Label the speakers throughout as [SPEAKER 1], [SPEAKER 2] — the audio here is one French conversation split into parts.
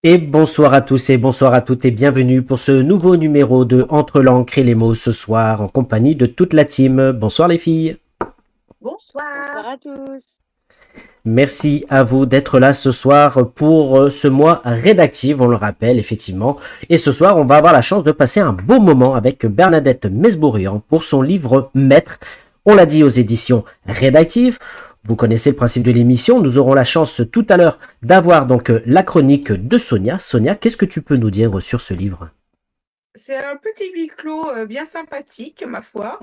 [SPEAKER 1] Et bonsoir à tous et bonsoir à toutes et bienvenue pour ce nouveau numéro de Entre l'encre et les mots ce soir en compagnie de toute la team. Bonsoir les filles.
[SPEAKER 2] Bonsoir
[SPEAKER 3] à tous.
[SPEAKER 1] Merci à vous d'être là ce soir pour ce mois rédactif, on le rappelle effectivement. Et ce soir, on va avoir la chance de passer un beau moment avec Bernadette Mesbourian pour son livre Maître. On l'a dit aux éditions rédactives. Vous connaissez le principe de l'émission. Nous aurons la chance tout à l'heure d'avoir donc la chronique de Sonia. Sonia, qu'est-ce que tu peux nous dire sur ce livre?
[SPEAKER 2] C'est un petit huis clos bien sympathique, ma foi,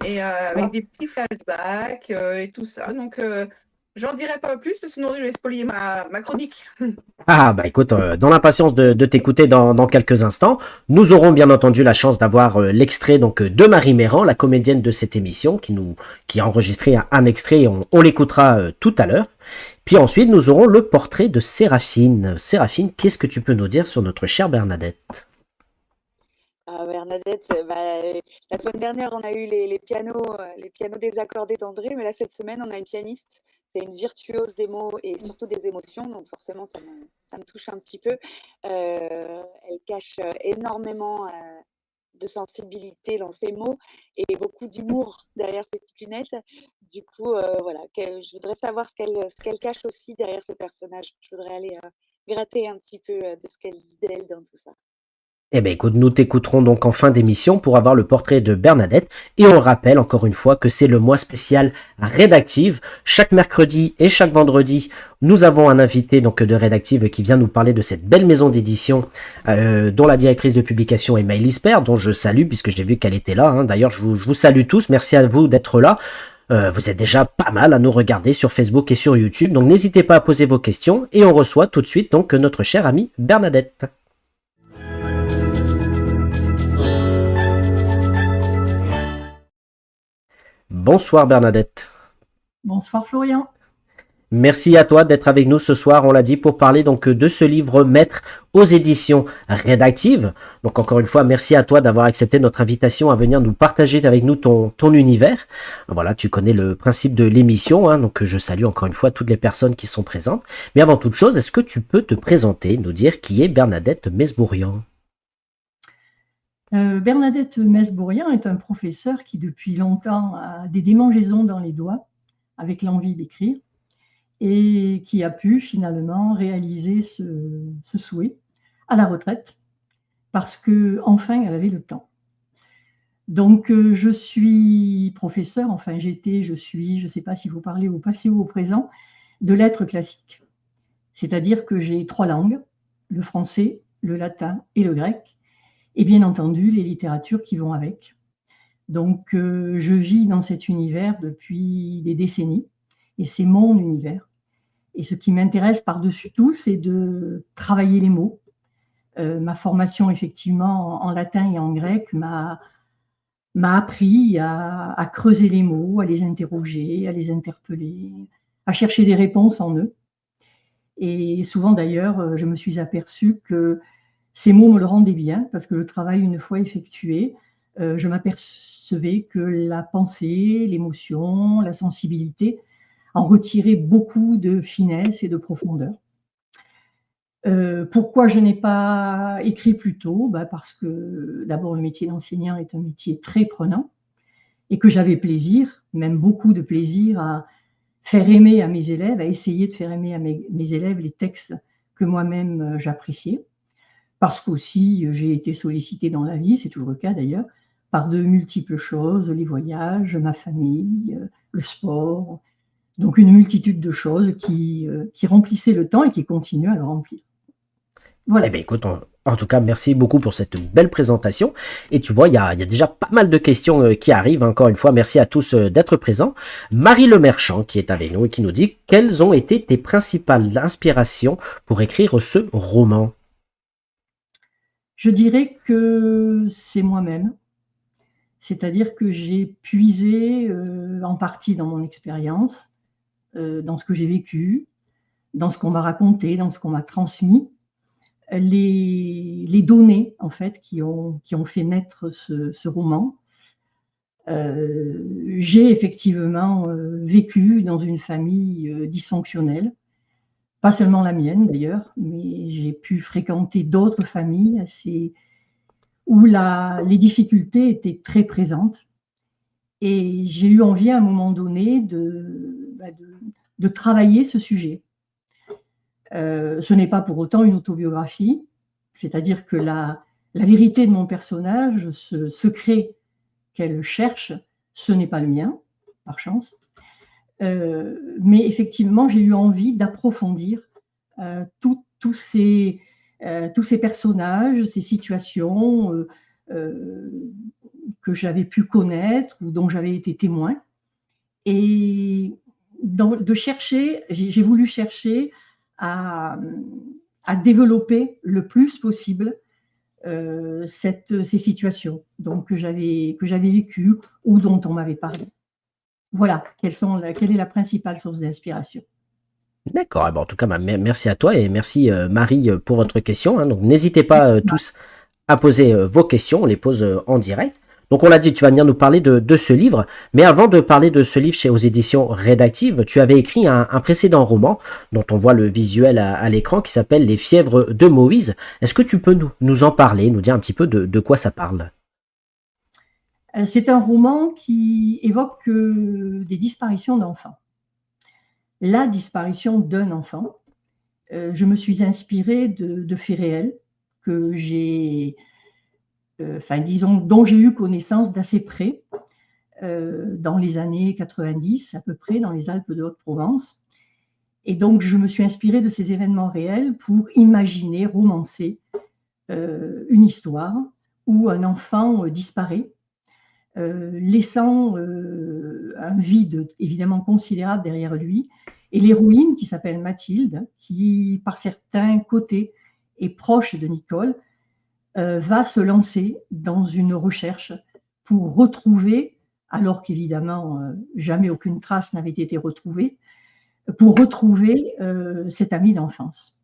[SPEAKER 2] et avec des petits flashbacks et tout ça. Donc, j'en dirai pas plus, parce que sinon je vais spolier ma chronique.
[SPEAKER 1] Ah bah écoute, dans l'impatience de t'écouter dans quelques instants, nous aurons bien entendu la chance d'avoir l'extrait donc de Marie Méran, la comédienne de cette émission, qui a enregistré un extrait et on l'écoutera tout à l'heure. Puis ensuite, nous aurons le portrait de Séraphine. Séraphine, qu'est-ce que tu peux nous dire sur notre chère Bernadette?
[SPEAKER 3] Bernadette, la semaine dernière, on a eu les pianos désaccordés d'André, mais là, cette semaine, on a une pianiste. C'est une virtuose des mots et surtout des émotions, donc forcément, ça me touche un petit peu. Elle cache énormément de sensibilité dans ses mots et beaucoup d'humour derrière ses petites lunettes. Du coup, voilà, je voudrais savoir ce qu'elle cache aussi derrière ses personnages. Je voudrais aller gratter un petit peu de ce qu'elle dit d'elle dans tout ça.
[SPEAKER 1] Eh bien écoute, nous t'écouterons donc en fin d'émission pour avoir le portrait de Bernadette et on rappelle encore une fois que c'est le mois spécial Rédactive. Chaque mercredi et chaque vendredi, nous avons un invité donc de Rédactive qui vient nous parler de cette belle maison d'édition dont la directrice de publication est Maëlys Père, dont je salue puisque j'ai vu qu'elle était là. Hein. D'ailleurs, je vous salue tous, merci à vous d'être là. Vous êtes déjà pas mal à nous regarder sur Facebook et sur YouTube, donc n'hésitez pas à poser vos questions et on reçoit tout de suite donc notre chère amie Bernadette. Bonsoir Bernadette.
[SPEAKER 4] Bonsoir Florian.
[SPEAKER 1] Merci à toi d'être avec nous ce soir, on l'a dit, pour parler donc de ce livre Maître aux éditions rédactives. Donc encore une fois, merci à toi d'avoir accepté notre invitation à venir nous partager avec nous ton univers. Voilà, tu connais le principe de l'émission, hein, donc je salue encore une fois toutes les personnes qui sont présentes. Mais avant toute chose, est-ce que tu peux te présenter, nous dire qui est Bernadette Mesbourian?
[SPEAKER 4] Bernadette Mesbourian est un professeur qui depuis longtemps a des démangeaisons dans les doigts avec l'envie d'écrire et qui a pu finalement réaliser ce souhait à la retraite parce qu'enfin elle avait le temps. Donc je suis professeur, enfin j'étais, je suis, je ne sais pas s'il faut parler au passé ou au présent, de lettres classiques. C'est-à-dire que j'ai 3 langues, le français, le latin et le grec. Et bien entendu, les littératures qui vont avec. Donc, je vis dans cet univers depuis des décennies, et c'est mon univers. Et ce qui m'intéresse par-dessus tout, c'est de travailler les mots. Ma formation, effectivement, en latin et en grec m'a appris à creuser les mots, à les interroger, à les interpeller, à chercher des réponses en eux. Et souvent, d'ailleurs, je me suis aperçue que ces mots me le rendaient bien, parce que le travail, une fois effectué, je m'apercevais que la pensée, l'émotion, la sensibilité en retiraient beaucoup de finesse et de profondeur. Pourquoi je n'ai pas écrit plus tôt? Parce que d'abord, le métier d'enseignant est un métier très prenant et que j'avais plaisir, même beaucoup de plaisir, à faire aimer à mes élèves, à essayer de faire aimer à mes élèves les textes que moi-même j'appréciais. Parce qu'aussi, j'ai été sollicitée dans la vie, c'est toujours le cas d'ailleurs, par de multiples choses, les voyages, ma famille, le sport, donc une multitude de choses qui remplissaient le temps et qui continuent à le remplir. Voilà.
[SPEAKER 1] Eh bien écoute, en tout cas, merci beaucoup pour cette belle présentation. Et tu vois, il y a déjà pas mal de questions qui arrivent. Encore une fois, merci à tous d'être présents. Marie Le Merchant qui est avec nous et qui nous dit « Quelles ont été tes principales inspirations pour écrire ce roman ?»
[SPEAKER 4] Je dirais que c'est moi-même. C'est-à-dire que j'ai puisé en partie dans mon expérience, dans ce que j'ai vécu, dans ce qu'on m'a raconté, dans ce qu'on m'a transmis, les données en fait qui ont fait naître ce roman. J'ai effectivement vécu dans une famille dysfonctionnelle pas seulement la mienne d'ailleurs, mais j'ai pu fréquenter d'autres familles où les difficultés étaient très présentes. Et j'ai eu envie à un moment donné de travailler ce sujet. Ce n'est pas pour autant une autobiographie, c'est-à-dire que la vérité de mon personnage, ce secret qu'elle cherche, ce n'est pas le mien, par chance. Mais effectivement, j'ai eu envie d'approfondir tous ces personnages, ces situations que j'avais pu connaître ou dont j'avais été témoin. Et j'ai voulu chercher à développer le plus possible ces situations donc, que j'avais vécues ou dont on m'avait parlé. Voilà, quelle est la principale source d'inspiration.
[SPEAKER 1] D'accord. En tout cas, merci à toi et merci Marie pour votre question. Hein. Donc n'hésitez pas tous à poser vos questions, on les pose en direct. Donc on l'a dit, tu vas venir nous parler de ce livre, mais avant de parler de ce livre aux éditions Rédactives, tu avais écrit un précédent roman dont on voit le visuel à l'écran qui s'appelle Les Fièvres de Moïse. Est-ce que tu peux nous en parler, nous dire un petit peu de quoi ça parle?
[SPEAKER 4] C'est un roman qui évoque des disparitions d'enfants. La disparition d'un enfant. Je me suis inspirée de faits réels que dont j'ai eu connaissance d'assez près dans les années 90 à peu près, dans les Alpes de Haute-Provence. Et donc, je me suis inspirée de ces événements réels pour imaginer, romancer une histoire où un enfant disparaît, laissant un vide évidemment considérable derrière lui. Et l'héroïne, qui s'appelle Mathilde, qui par certains côtés est proche de Nicole, va se lancer dans une recherche pour retrouver, alors qu'évidemment jamais aucune trace n'avait été retrouvée, pour retrouver cet ami d'enfance.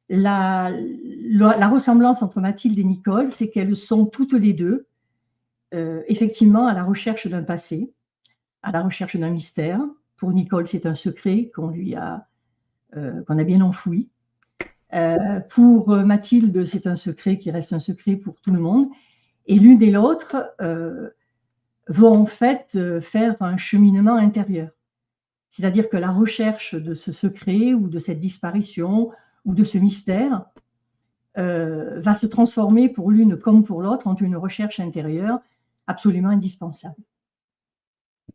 [SPEAKER 4] La ressemblance entre Mathilde et Nicole, c'est qu'elles sont toutes les deux effectivement à la recherche d'un passé, à la recherche d'un mystère. Pour Nicole, c'est un secret qu'on a bien enfoui. Pour Mathilde, c'est un secret qui reste un secret pour tout le monde. Et l'une et l'autre vont en fait faire un cheminement intérieur. C'est-à-dire que la recherche de ce secret ou de cette disparition ou de ce mystère va se transformer pour l'une comme pour l'autre en une recherche intérieure absolument indispensable.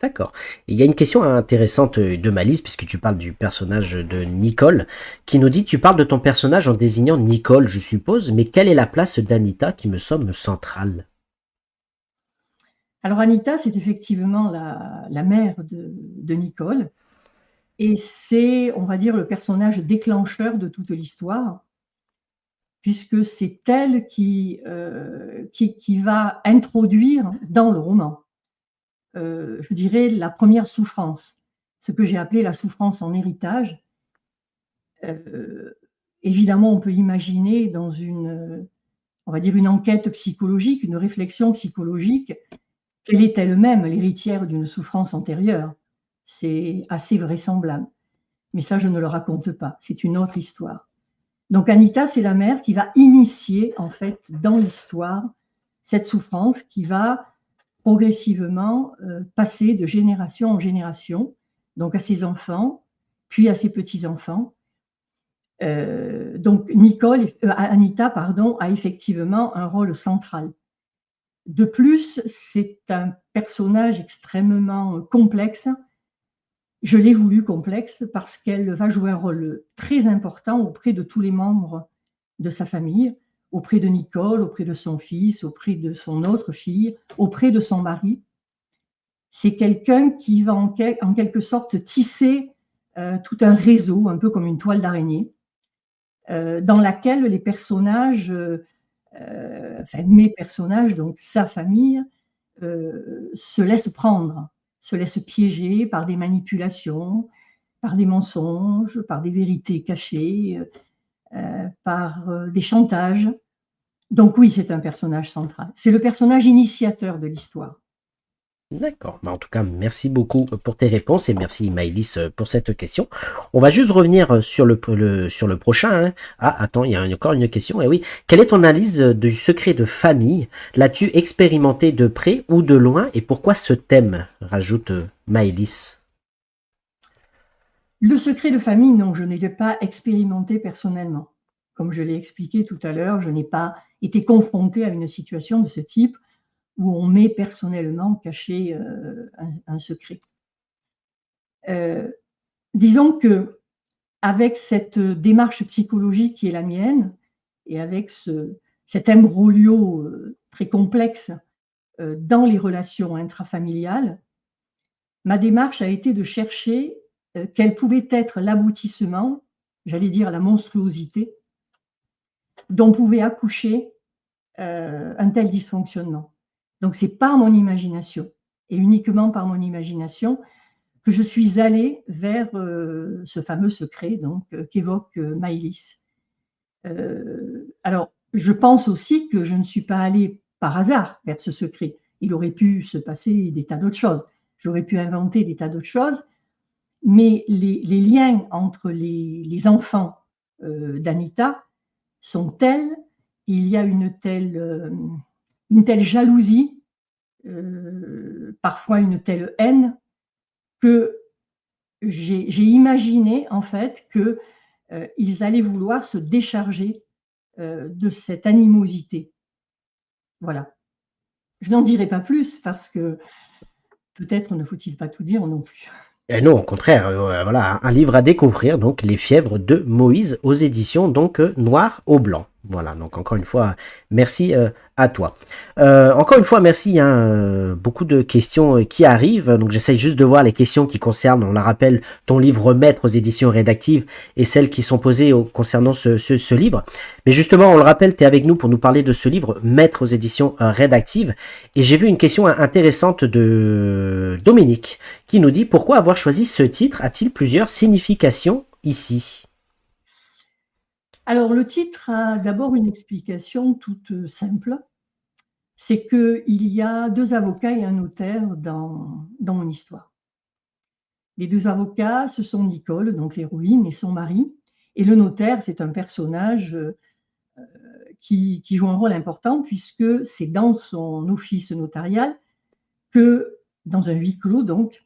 [SPEAKER 1] D'accord. Il y a une question intéressante de Malice, puisque tu parles du personnage de Nicole, qui nous dit, tu parles de ton personnage en désignant Nicole, je suppose, mais quelle est la place d'Anita qui me semble centrale?
[SPEAKER 4] Alors Anita, c'est effectivement la mère de Nicole, et c'est, on va dire, le personnage déclencheur de toute l'histoire, puisque c'est elle qui va introduire dans le roman, je dirais, la première souffrance, ce que j'ai appelé la souffrance en héritage. Évidemment, on peut imaginer dans on va dire, une enquête psychologique, une réflexion psychologique, qu'elle est elle-même l'héritière d'une souffrance antérieure. C'est assez vraisemblable. Mais ça, je ne le raconte pas. C'est une autre histoire. Donc, Anita, c'est la mère qui va initier, en fait, dans l'histoire, cette souffrance qui va progressivement passer de génération en génération, donc à ses enfants, puis à ses petits-enfants. Donc, Anita, a effectivement un rôle central. De plus, c'est un personnage extrêmement complexe. Je l'ai voulu complexe parce qu'elle va jouer un rôle très important auprès de tous les membres de sa famille, auprès de Nicole, auprès de son fils, auprès de son autre fille, auprès de son mari. C'est quelqu'un qui va en quelque sorte tisser tout un réseau, un peu comme une toile d'araignée, dans laquelle les personnages, mes personnages, donc sa famille, se laissent prendre, se laissent piéger par des manipulations, par des mensonges, par des vérités cachées, par des chantages. Donc oui, c'est un personnage central. C'est le personnage initiateur de l'histoire.
[SPEAKER 1] D'accord. En tout cas, merci beaucoup pour tes réponses et merci Maëlys pour cette question. On va juste revenir sur sur le prochain, hein. Ah, attends, il y a encore une question. Eh oui. Quelle est ton analyse du secret de famille? L'as-tu expérimenté de près ou de loin et pourquoi ce thème? Rajoute Maëlys.
[SPEAKER 4] Le secret de famille, non, je ne l'ai pas expérimenté personnellement. Comme je l'ai expliqué tout à l'heure, je n'ai pas été confrontée à une situation de ce type où on m'ait personnellement caché un secret. Disons que avec cette démarche psychologique qui est la mienne et avec cet imbroglio très complexe dans les relations intrafamiliales, ma démarche a été de chercher quel pouvait être l'aboutissement, j'allais dire la monstruosité, dont pouvait accoucher un tel dysfonctionnement. Donc c'est par mon imagination, et uniquement par mon imagination, que je suis allée vers ce fameux secret qu'évoque Maëlys. Alors, je pense aussi que je ne suis pas allée par hasard vers ce secret. Il aurait pu se passer des tas d'autres choses. J'aurais pu inventer des tas d'autres choses, mais les liens entre les enfants d'Anita sont tels, il y a une telle jalousie, parfois une telle haine, que j'ai imaginé en fait qu'ils allaient vouloir se décharger de cette animosité. Voilà. Je n'en dirai pas plus parce que peut-être ne faut-il pas tout dire non plus.
[SPEAKER 1] Non, au contraire, voilà, un livre à découvrir, donc Les Fièvres de Moïse aux éditions donc Noir au Blanc. Voilà, donc encore une fois, merci à toi. Encore une fois, merci, hein, beaucoup de questions qui arrivent, donc j'essaye juste de voir les questions qui concernent, on la rappelle, ton livre Maître aux éditions Rédactives et celles qui sont posées concernant ce livre. Mais justement, on le rappelle, tu es avec nous pour nous parler de ce livre Maître aux éditions Rédactives, et j'ai vu une question intéressante de Dominique qui nous dit pourquoi avoir choisi ce titre a-t-il plusieurs significations ici?
[SPEAKER 4] Alors le titre a d'abord une explication toute simple, c'est qu'il y a 2 avocats et un notaire dans mon histoire. Les 2 avocats, ce sont Nicole, donc l'héroïne, et son mari, et le notaire, c'est un personnage qui joue un rôle important puisque c'est dans son office notarial que, dans un huis clos donc,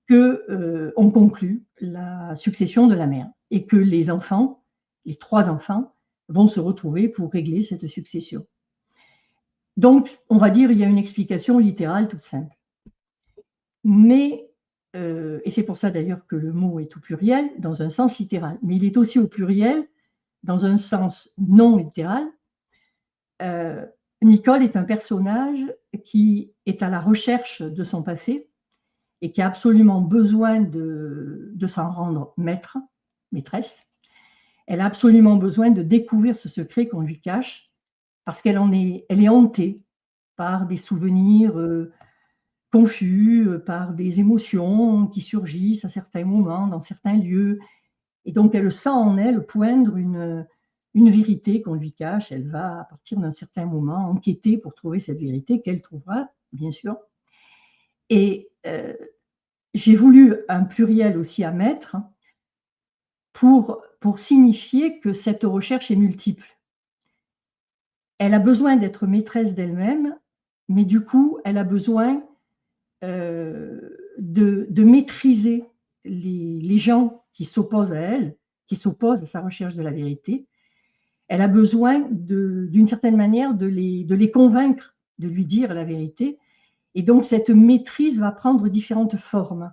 [SPEAKER 4] qu'on conclut la succession de la mère et que les enfants, les 3 enfants, vont se retrouver pour régler cette succession. Donc, on va dire, il y a une explication littérale toute simple. Mais, et c'est pour ça d'ailleurs que le mot est au pluriel, dans un sens littéral, mais il est aussi au pluriel dans un sens non littéral. Nicole est un personnage qui est à la recherche de son passé et qui a absolument besoin de s'en rendre maîtresse. Elle a absolument besoin de découvrir ce secret qu'on lui cache parce elle est hantée par des souvenirs confus, par des émotions qui surgissent à certains moments, dans certains lieux. Et donc, elle sent en elle poindre une vérité qu'on lui cache. Elle va, à partir d'un certain moment, enquêter pour trouver cette vérité qu'elle trouvera, bien sûr. Et j'ai voulu un pluriel aussi à mettre pour signifier que cette recherche est multiple. Elle a besoin d'être maîtresse d'elle-même, mais du coup, elle a besoin de maîtriser les gens qui s'opposent à elle, qui s'opposent à sa recherche de la vérité. Elle a besoin, d'une certaine manière, de les convaincre, de lui dire la vérité. Et donc, cette maîtrise va prendre différentes formes.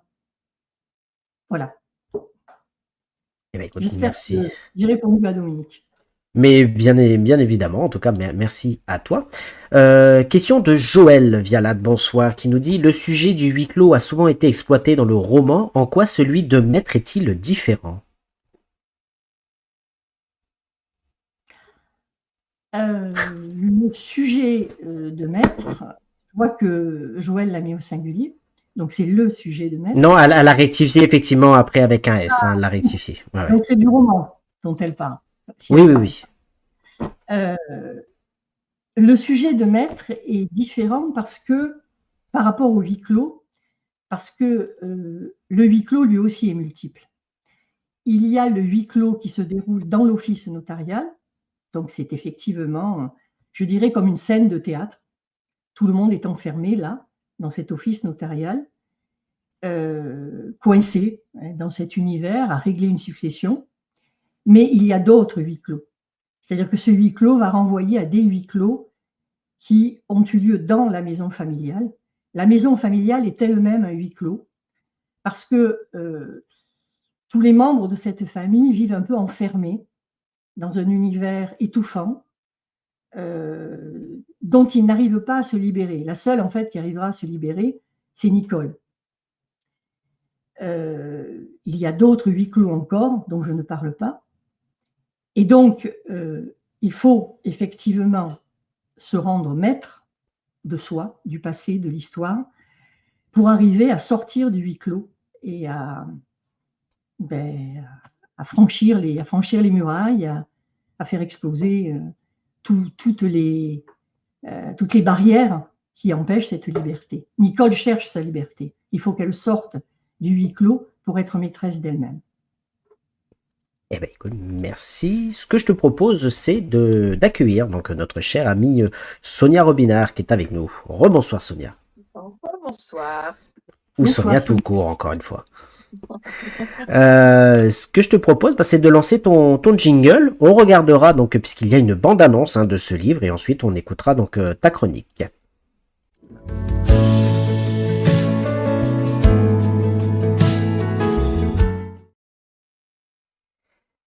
[SPEAKER 4] Voilà.
[SPEAKER 1] Eh bien, écoute,
[SPEAKER 4] J'espère
[SPEAKER 1] merci.
[SPEAKER 4] que j'ai répondu à Dominique.
[SPEAKER 1] Mais bien évidemment, en tout cas, merci à toi. Question de Joël Vialade, bonsoir, qui nous dit « Le sujet du huis clos a souvent été exploité dans le roman. En quoi celui de Maître est-il différent ?»
[SPEAKER 4] Le sujet de Maître, je vois que Joël l'a mis au singulier, donc c'est le sujet de Maître.
[SPEAKER 1] Non, elle a rectifié effectivement après avec un S, hein, elle l'a rectifié. Ouais,
[SPEAKER 4] donc c'est du roman dont elle parle.
[SPEAKER 1] Oui.
[SPEAKER 4] Le sujet de Maître est différent parce que par rapport au huis clos, parce que le huis clos, lui aussi, est multiple. Il y a le huis clos qui se déroule dans l'office notarial, donc c'est effectivement, je dirais, comme une scène de théâtre. Tout le monde est enfermé là, dans cet office notarial, coincé dans cet univers, à régler une succession. Mais il y a d'autres huis clos. C'est-à-dire que ce huis clos va renvoyer à des huis clos qui ont eu lieu dans la maison familiale. La maison familiale est elle-même un huis clos parce que tous les membres de cette famille vivent un peu enfermés dans un univers étouffant dont ils n'arrivent pas à se libérer. La seule, en fait, qui arrivera à se libérer, c'est Nicole. Il y a d'autres huis clos encore, dont je ne parle pas. Et donc, il faut effectivement se rendre maître de soi, du passé, de l'histoire, pour arriver à sortir du huis clos et à franchir les murailles, à faire exploser toutes les barrières qui empêchent cette liberté. Nicole cherche sa liberté. Il faut qu'elle sorte du huis clos pour être maîtresse d'elle-même.
[SPEAKER 1] Eh ben, écoute, merci. Ce que je te propose, c'est d'accueillir donc notre chère amie Sonia Robinard qui est avec nous. Rebonsoir Sonia.
[SPEAKER 2] Bonsoir.
[SPEAKER 1] Ou
[SPEAKER 4] Bonsoir,
[SPEAKER 1] Sonia tout
[SPEAKER 4] Sonia.
[SPEAKER 1] court, encore une fois. Ce que je te propose, c'est de lancer ton jingle. On regardera donc, puisqu'il y a une bande-annonce de ce livre, et ensuite on écoutera donc ta chronique.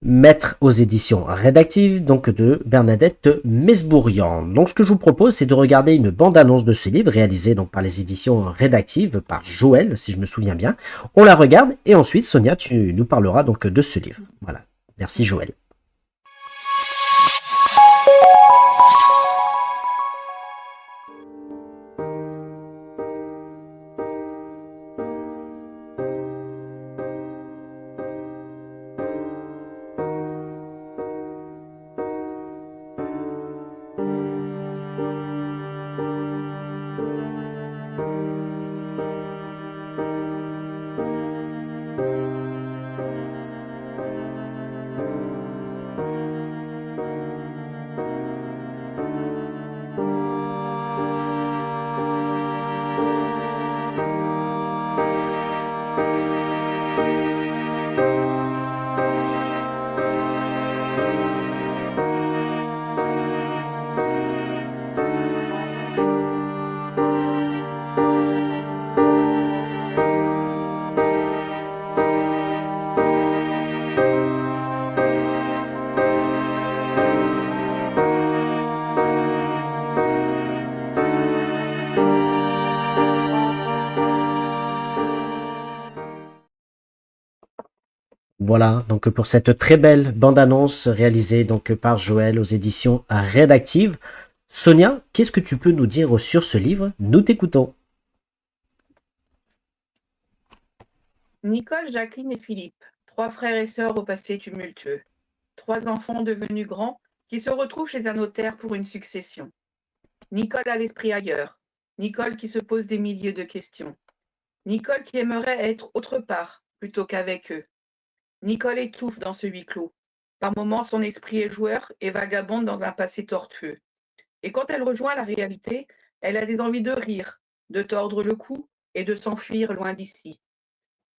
[SPEAKER 1] Maître aux éditions rédactives, donc de Bernadette Mesbourian. Donc ce que je vous propose, c'est de regarder une bande-annonce de ce livre réalisée donc par les éditions rédactives, par Joël, si je me souviens bien. On la regarde et ensuite, Sonia, tu nous parleras donc de ce livre. Voilà. Merci Joël. Voilà, donc pour cette très belle bande-annonce réalisée donc par Joël aux éditions rédactives. Sonia, qu'est-ce que tu peux nous dire sur ce livre? Nous t'écoutons.
[SPEAKER 2] Nicole, Jacqueline et Philippe, 3 frères et sœurs au passé tumultueux. 3 enfants devenus grands qui se retrouvent chez un notaire pour une succession. Nicole a l'esprit ailleurs. Nicole qui se pose des milliers de questions. Nicole qui aimerait être autre part plutôt qu'avec eux. Nicole étouffe dans ce huis clos. Par moments, son esprit est joueur et vagabonde dans un passé tortueux. Et quand elle rejoint la réalité, elle a des envies de rire, de tordre le cou et de s'enfuir loin d'ici.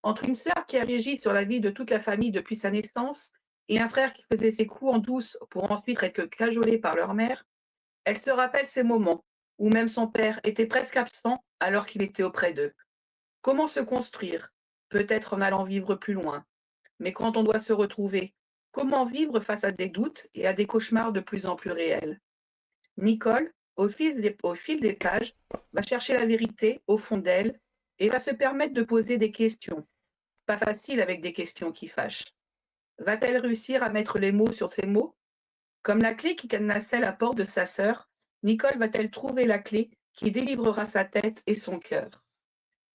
[SPEAKER 2] Entre une sœur qui a régi sur la vie de toute la famille depuis sa naissance et un frère qui faisait ses coups en douce pour ensuite être cajolé par leur mère, elle se rappelle ces moments où même son père était presque absent alors qu'il était auprès d'eux. Comment se construire? Peut-être en allant vivre plus loin. Mais quand on doit se retrouver, comment vivre face à des doutes et à des cauchemars de plus en plus réels? Nicole, au fil des pages, va chercher la vérité au fond d'elle et va se permettre de poser des questions. Pas facile avec des questions qui fâchent. Va-t-elle réussir à mettre les mots sur ces mots? Comme la clé qui cadenassait la porte de sa sœur, Nicole va-t-elle trouver la clé qui délivrera sa tête et son cœur?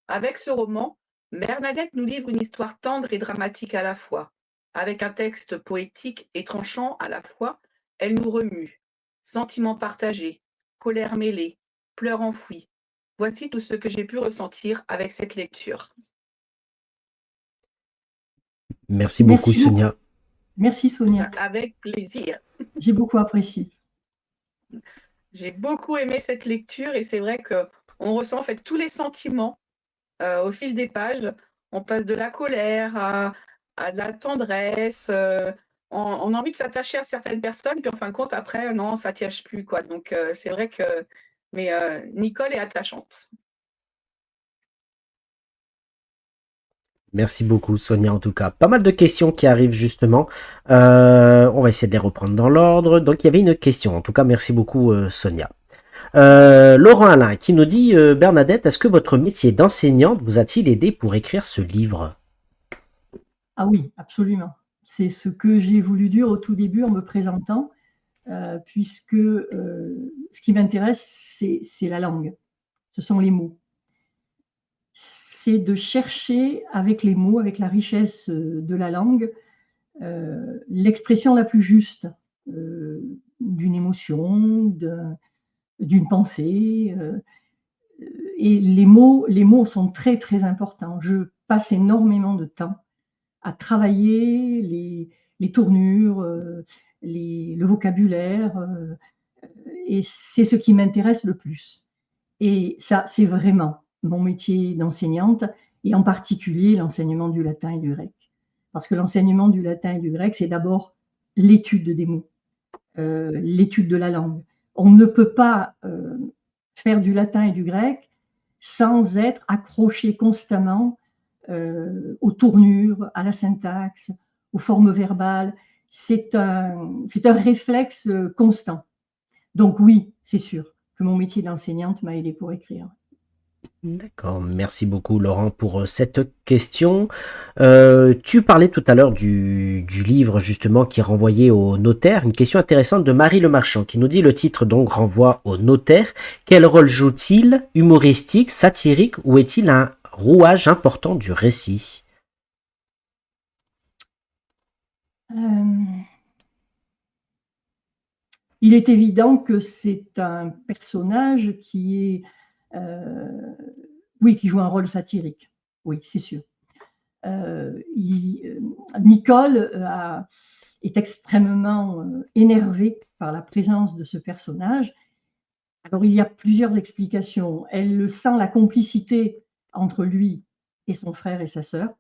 [SPEAKER 2] Avec ce roman, Bernadette nous livre une histoire tendre et dramatique à la fois. Avec un texte poétique et tranchant à la fois, elle nous remue. Sentiments partagés, colère mêlée, pleurs enfouis. Voici tout ce que j'ai pu ressentir avec cette lecture.
[SPEAKER 1] Merci beaucoup,
[SPEAKER 4] Merci beaucoup.
[SPEAKER 1] Sonia.
[SPEAKER 4] Merci Sonia,
[SPEAKER 2] Avec plaisir.
[SPEAKER 4] j'ai beaucoup apprécié.
[SPEAKER 2] J'ai beaucoup aimé cette lecture et c'est vrai qu'on ressent en fait tous les sentiments au fil des pages. On passe de la colère à de la tendresse. On a envie de s'attacher à certaines personnes, puis en fin de compte, après, non, ça ne s'attache plus, quoi. Donc, c'est vrai que. Mais Nicole est attachante.
[SPEAKER 1] Merci beaucoup, Sonia, en tout cas. Pas mal de questions qui arrivent, justement. On va essayer de les reprendre dans l'ordre. Donc, il y avait une question. En tout cas, merci beaucoup, Sonia. Laurent Alain qui nous dit Bernadette, est-ce que votre métier d'enseignante vous a-t-il aidé pour écrire ce livre?
[SPEAKER 4] Ah oui, absolument. C'est ce que j'ai voulu dire au tout début en me présentant, puisque ce qui m'intéresse, c'est la langue, ce sont les mots. C'est de chercher avec les mots, avec la richesse de la langue, l'expression la plus juste d'une émotion, d'une pensée. Et les mots sont très, très importants. Je passe énormément de temps à travailler les tournures, le vocabulaire, et c'est ce qui m'intéresse le plus. Et ça, c'est vraiment mon métier d'enseignante, et en particulier l'enseignement du latin et du grec. Parce que l'enseignement du latin et du grec, c'est d'abord l'étude des mots, l'étude de la langue. On ne peut pas faire du latin et du grec sans être accroché constamment aux tournures, à la syntaxe, aux formes verbales. C'est un réflexe constant. Donc oui, c'est sûr que mon métier d'enseignante m'a aidé pour écrire.
[SPEAKER 1] D'accord, merci beaucoup Laurent pour cette question. Tu parlais tout à l'heure du livre justement qui renvoyait au notaire. Une question intéressante de Marie Le Marchand qui nous dit le titre donc renvoie au notaire. Quel rôle joue-t-il? Humoristique, satirique ou est-il un rouage important du récit?
[SPEAKER 4] Il est évident que c'est un personnage qui joue un rôle satirique. Oui, c'est sûr. Nicole est extrêmement énervée par la présence de ce personnage. Alors, il y a plusieurs explications. Elle sent la complicité entre lui et son frère et sa sœur.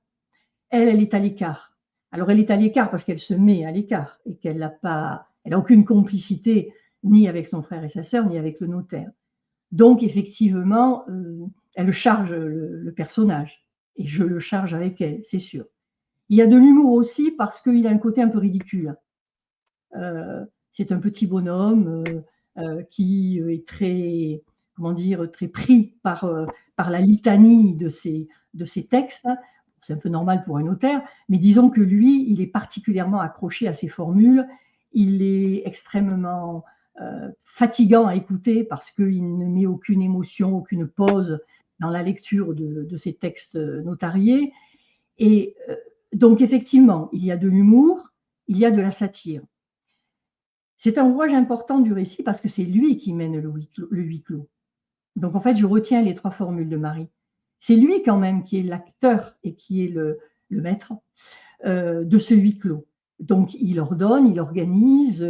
[SPEAKER 4] Elle est à l'écart. Alors, elle est à l'écart parce qu'elle se met à l'écart et qu'elle n'a aucune complicité ni avec son frère et sa sœur, ni avec le notaire. Donc, effectivement, elle charge le personnage. Et je le charge avec elle, c'est sûr. Il y a de l'humour aussi parce qu'il a un côté un peu ridicule. C'est un petit bonhomme qui est très, très pris par la litanie de ses textes. C'est un peu normal pour un notaire, mais disons que lui, il est particulièrement accroché à ses formules. Il est extrêmement fatigant à écouter parce qu'il ne met aucune émotion, aucune pause dans la lecture de ces textes notariés. Et donc, effectivement, il y a de l'humour, il y a de la satire. C'est un ouvrage important du récit parce que c'est lui qui mène le huis clos. Donc, en fait, je retiens les 3 formules de Marie. C'est lui quand même qui est l'acteur et qui est le maître de ce huis clos. Donc, il ordonne, il organise.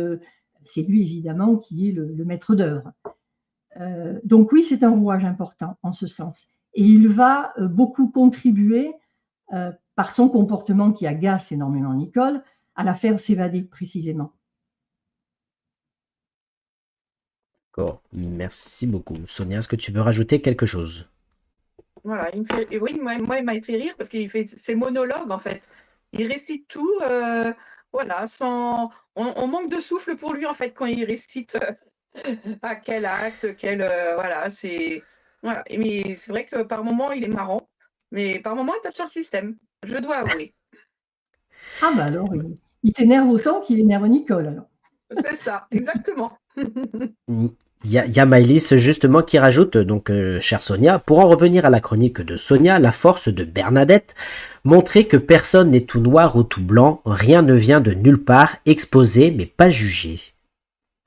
[SPEAKER 4] C'est lui, évidemment, qui est le maître d'œuvre. Donc oui, c'est un rouage important en ce sens. Et il va beaucoup contribuer, par son comportement qui agace énormément Nicole, à la faire s'évader précisément.
[SPEAKER 1] D'accord, merci beaucoup. Sonia, est-ce que tu veux rajouter quelque chose?
[SPEAKER 2] Voilà, oui, moi, il m'a fait rire parce qu'il fait ses monologues, en fait. Il récite tout, voilà, on manque de souffle pour lui, en fait, quand il récite à quel acte, voilà, c'est... Voilà. Mais c'est vrai que par moments, il est marrant, mais par moments, il tape sur le système, je dois avouer.
[SPEAKER 4] Ah bah alors, il t'énerve autant qu'il énerve Nicole, alors.
[SPEAKER 2] C'est ça, exactement.
[SPEAKER 1] Il y a Maëlys justement qui rajoute, donc chère Sonia, pour en revenir à la chronique de Sonia, la force de Bernadette, montrer que personne n'est tout noir ou tout blanc, rien ne vient de nulle part, exposé mais pas jugé.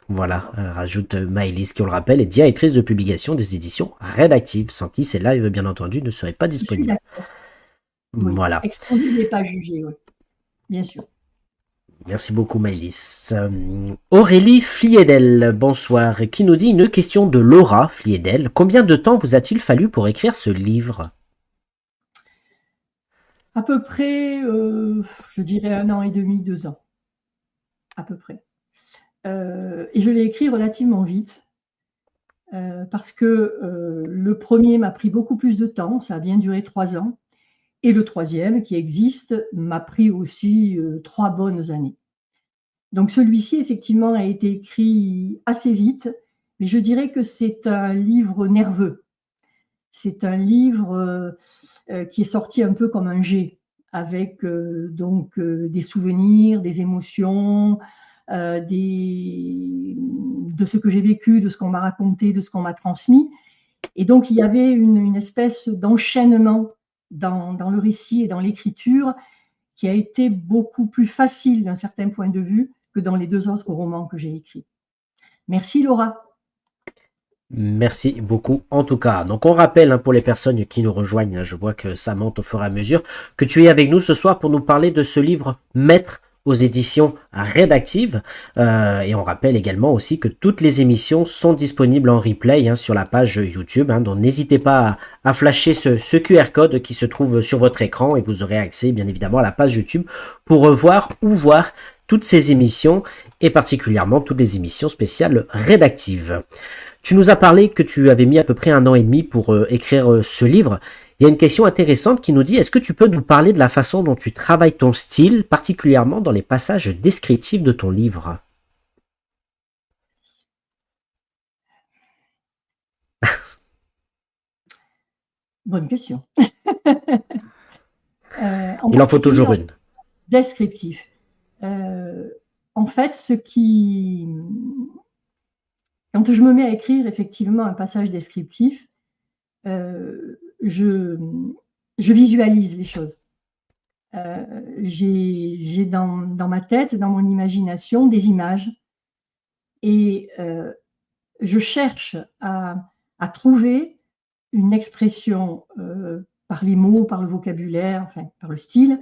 [SPEAKER 1] Voilà, rajoute Maëlys, qui on le rappelle, est directrice de publication des éditions Rédactives, sans qui ces lives, bien entendu, ne seraient pas
[SPEAKER 4] Je suis
[SPEAKER 1] disponibles.
[SPEAKER 4] d'accord. Oui.
[SPEAKER 1] Voilà.
[SPEAKER 4] Exposer n'est pas juger, oui. Bien sûr.
[SPEAKER 1] Merci beaucoup Maëlys. Aurélie Fliedel, bonsoir, qui nous dit une question de Laura Fliedel. Combien de temps vous a-t-il fallu pour écrire ce livre?
[SPEAKER 4] À peu près, je dirais 1 an et demi, 2 ans. À peu près. Et je l'ai écrit relativement vite. Parce que le premier m'a pris beaucoup plus de temps, ça a bien duré 3 ans. Et le troisième, qui existe, m'a pris aussi 3 bonnes années. Donc celui-ci, effectivement, a été écrit assez vite, mais je dirais que c'est un livre nerveux. C'est un livre qui est sorti un peu comme un jet, avec des souvenirs, des émotions, de ce que j'ai vécu, de ce qu'on m'a raconté, de ce qu'on m'a transmis. Et donc il y avait une espèce d'enchaînement dans le récit et dans l'écriture qui a été beaucoup plus facile d'un certain point de vue que dans les 2 autres romans que j'ai écrits. Merci Laura.
[SPEAKER 1] Merci beaucoup en tout cas. Donc on rappelle pour les personnes qui nous rejoignent, je vois que ça monte au fur et à mesure, que tu es avec nous ce soir pour nous parler de ce livre Maître aux éditions Rédactives. Et on rappelle également aussi que toutes les émissions sont disponibles en replay sur la page YouTube. Donc n'hésitez pas à flasher ce QR code qui se trouve sur votre écran et vous aurez accès bien évidemment à la page YouTube pour revoir ou voir toutes ces émissions et particulièrement toutes les émissions spéciales rédactives. Tu nous as parlé que tu avais mis à peu près 1 an et demi pour écrire ce livre. Il y a une question intéressante qui nous dit, est-ce que tu peux nous parler de la façon dont tu travailles ton style, particulièrement dans les passages descriptifs de ton livre?
[SPEAKER 4] Bonne question.
[SPEAKER 1] Il en faut toujours une.
[SPEAKER 4] Descriptif. En fait, quand je me mets à écrire effectivement un passage descriptif, je visualise les choses. J'ai dans ma tête, dans mon imagination, des images et je cherche à trouver une expression par les mots, par le vocabulaire, enfin par le style.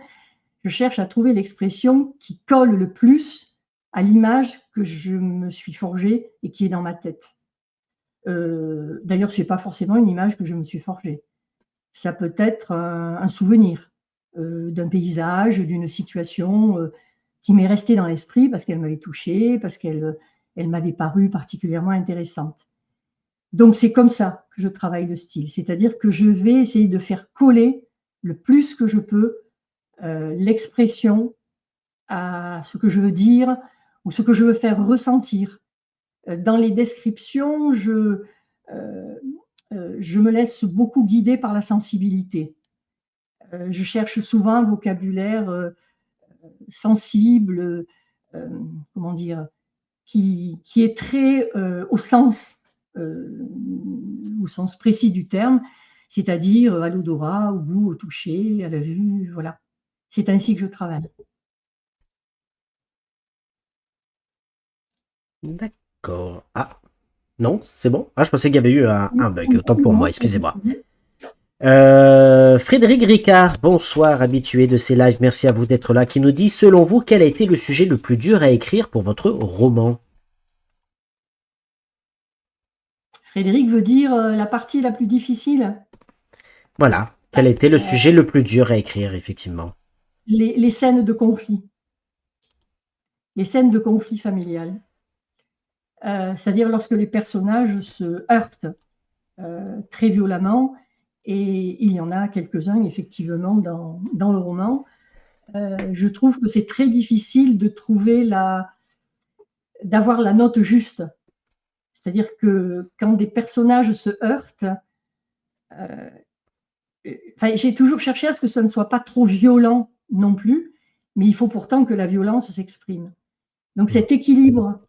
[SPEAKER 4] Je cherche à trouver l'expression qui colle le plus à l'image que je me suis forgée et qui est dans ma tête. D'ailleurs, ce n'est pas forcément une image que je me suis forgée. Ça peut être un souvenir d'un paysage, d'une situation qui m'est restée dans l'esprit parce qu'elle m'avait touchée, parce qu'elle m'avait paru particulièrement intéressante. Donc, c'est comme ça que je travaille le style. C'est-à-dire que je vais essayer de faire coller le plus que je peux l'expression à ce que je veux dire ou ce que je veux faire ressentir. Dans les descriptions, je me laisse beaucoup guider par la sensibilité. Je cherche souvent un vocabulaire sensible, comment dire, qui est très au sens précis du terme, c'est-à-dire à l'odorat, au goût, au toucher, à la vue, voilà. C'est ainsi que je travaille.
[SPEAKER 1] D'accord. Ah, non, c'est bon? Ah, je pensais qu'il y avait eu un bug, autant pour moi, excusez-moi. Frédéric Ricard, bonsoir, habitué de ces lives, merci à vous d'être là, qui nous dit, selon vous, quel a été le sujet le plus dur à écrire pour votre roman?
[SPEAKER 4] Frédéric veut dire la partie la plus difficile.
[SPEAKER 1] Voilà, quel a été le sujet le plus dur à écrire, effectivement?
[SPEAKER 4] Les scènes de conflit. Les scènes de conflit familial. C'est-à-dire lorsque les personnages se heurtent très violemment, et il y en a quelques-uns effectivement dans le roman. Je trouve que c'est très difficile de trouver d'avoir la note juste. C'est-à-dire que quand des personnages se heurtent, j'ai toujours cherché à ce que ce ne soit pas trop violent non plus, mais il faut pourtant que la violence s'exprime. Donc cet équilibre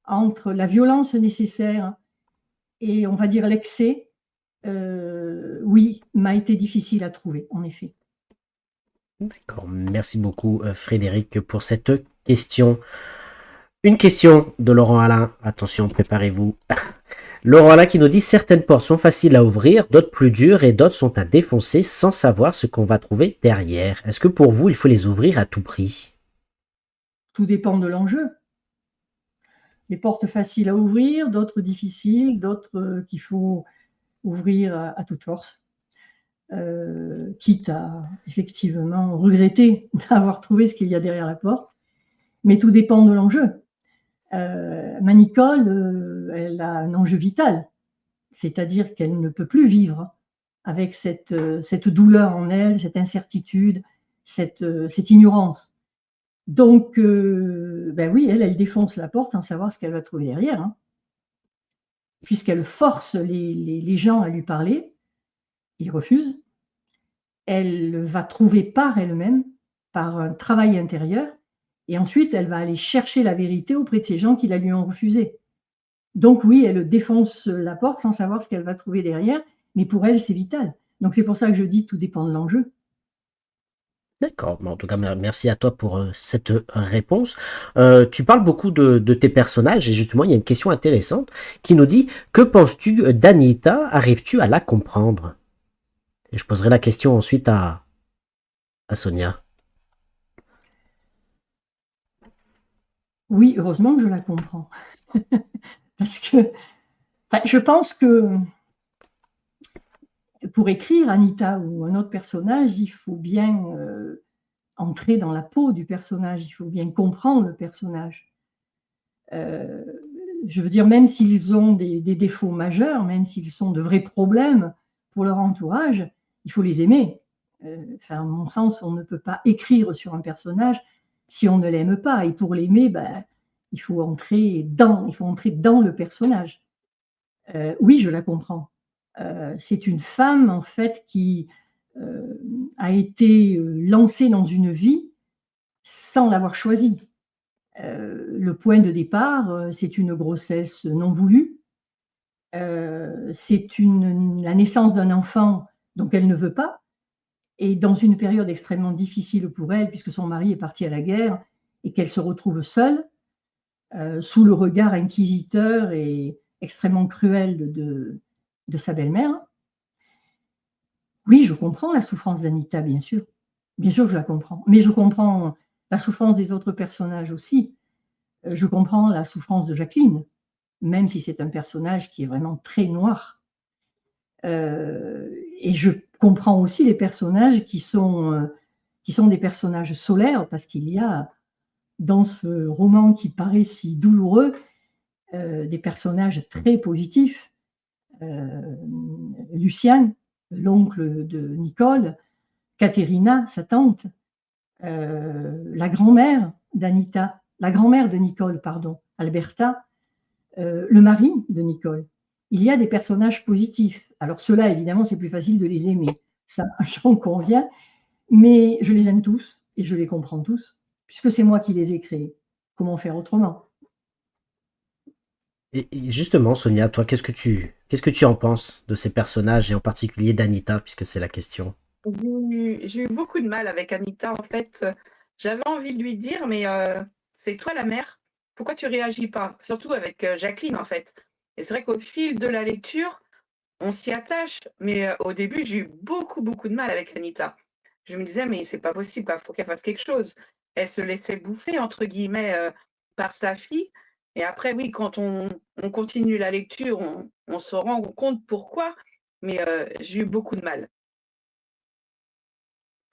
[SPEAKER 4] entre la violence nécessaire et, on va dire, l'excès, oui, m'a été difficile à trouver, en effet.
[SPEAKER 1] D'accord, merci beaucoup Frédéric pour cette question. Une question de Laurent Alain. Attention, préparez-vous. Laurent Alain qui nous dit certaines portes sont faciles à ouvrir, d'autres plus dures et d'autres sont à défoncer sans savoir ce qu'on va trouver derrière. Est-ce que pour vous, il faut les ouvrir à tout prix?
[SPEAKER 4] Tout dépend de l'enjeu. Des portes faciles à ouvrir, d'autres difficiles, d'autres qu'il faut ouvrir à toute force. Quitte à effectivement regretter d'avoir trouvé ce qu'il y a derrière la porte. Mais tout dépend de l'enjeu. Ma Nicole, elle a un enjeu vital, c'est-à-dire qu'elle ne peut plus vivre avec cette douleur en elle, cette incertitude, cette ignorance. Donc, ben oui, elle défonce la porte sans savoir ce qu'elle va trouver derrière, hein, puisqu'elle force les gens à lui parler, ils refusent. Elle va trouver par elle-même, par un travail intérieur, et ensuite elle va aller chercher la vérité auprès de ces gens qui la lui ont refusée. Donc oui, elle défonce la porte sans savoir ce qu'elle va trouver derrière, mais pour elle, c'est vital. Donc c'est pour ça que je dis tout dépend de l'enjeu.
[SPEAKER 1] D'accord. En tout cas, merci à toi pour cette réponse. Tu parles beaucoup de tes personnages et justement, il y a une question intéressante qui nous dit que penses-tu d'Anita? Arrives-tu à la comprendre? Et je poserai la question ensuite à Sonia.
[SPEAKER 4] Oui, heureusement que je la comprends. Parce que je pense que pour écrire Anita ou un autre personnage, il faut bien entrer dans la peau du personnage, il faut bien comprendre le personnage. Je veux dire, même s'ils ont des défauts majeurs, même s'ils sont de vrais problèmes pour leur entourage, il faut les aimer. À mon sens, on ne peut pas écrire sur un personnage si on ne l'aime pas. Et pour l'aimer, ben, il faut entrer dans le personnage. Oui, je la comprends. C'est une femme, en fait, qui a été lancée dans une vie sans l'avoir choisie. Le point de départ, c'est une grossesse non voulue. C'est la naissance d'un enfant dont elle ne veut pas, et dans une période extrêmement difficile pour elle, puisque son mari est parti à la guerre, et qu'elle se retrouve seule, sous le regard inquisiteur et extrêmement cruel de sa belle-mère. Oui, je comprends la souffrance d'Anita, bien sûr. Bien sûr que je la comprends. Mais je comprends la souffrance des autres personnages aussi. Je comprends la souffrance de Jacqueline, même si c'est un personnage qui est vraiment très noir. Et je comprends aussi les personnages qui sont des personnages solaires, parce qu'il y a dans ce roman qui paraît si douloureux des personnages très positifs. Lucien, l'oncle de Nicole, Caterina, sa tante, la grand-mère d'Anita, la grand-mère de Nicole, pardon, Alberta, le mari de Nicole. Il y a des personnages positifs. Alors ceux-là, évidemment, c'est plus facile de les aimer. Ça, j'en conviens. Mais je les aime tous et je les comprends tous, puisque c'est moi qui les ai créés. Comment faire autrement?
[SPEAKER 1] Et justement, Sonia, toi, qu'est-ce que tu en penses de ces personnages et en particulier d'Anita, puisque c'est la question?
[SPEAKER 2] J'ai eu beaucoup de mal avec Anita, en fait. J'avais envie de lui dire, mais c'est toi la mère, pourquoi tu réagis pas? Surtout avec Jacqueline, en fait. Et c'est vrai qu'au fil de la lecture, on s'y attache, mais au début, j'ai eu beaucoup, beaucoup de mal avec Anita. Je me disais, mais c'est pas possible, quoi, faut qu'elle fasse quelque chose. Elle se laissait bouffer, entre guillemets, par sa fille. Et après, oui, quand on continue la lecture, on se rend compte pourquoi, mais j'ai eu beaucoup de mal.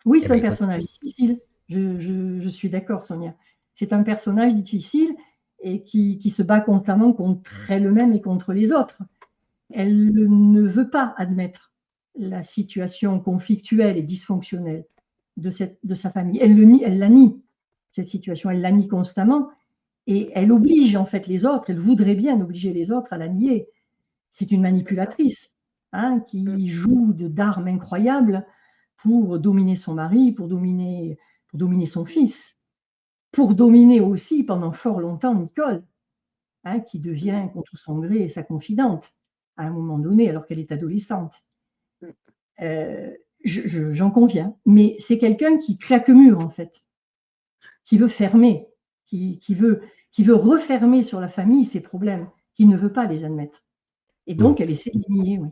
[SPEAKER 4] Oui,
[SPEAKER 1] Eh
[SPEAKER 4] c'est
[SPEAKER 1] ben,
[SPEAKER 4] un
[SPEAKER 1] écoute,
[SPEAKER 4] personnage difficile. Je suis d'accord, Sonia. C'est un personnage difficile et qui se bat constamment contre elle-même et contre les autres. Elle ne veut pas admettre la situation conflictuelle et dysfonctionnelle de sa famille. Elle la nie, cette situation, elle la nie constamment et elle oblige en fait les autres, elle voudrait bien obliger les autres à la nier. C'est une
[SPEAKER 2] C'est ça.
[SPEAKER 4] manipulatrice hein,
[SPEAKER 2] Mmh.
[SPEAKER 4] qui joue d'armes incroyables pour dominer son mari, pour dominer son fils, pour dominer aussi pendant fort longtemps Nicole, hein, qui devient contre son gré sa confidente à un moment donné, alors qu'elle est adolescente.
[SPEAKER 2] Mmh.
[SPEAKER 4] J'en conviens, mais c'est quelqu'un qui claque mur en fait, qui veut fermer, qui qui veut refermer sur la famille ses problèmes, qui ne veut pas les admettre. Et donc, elle essaie de les nier, oui.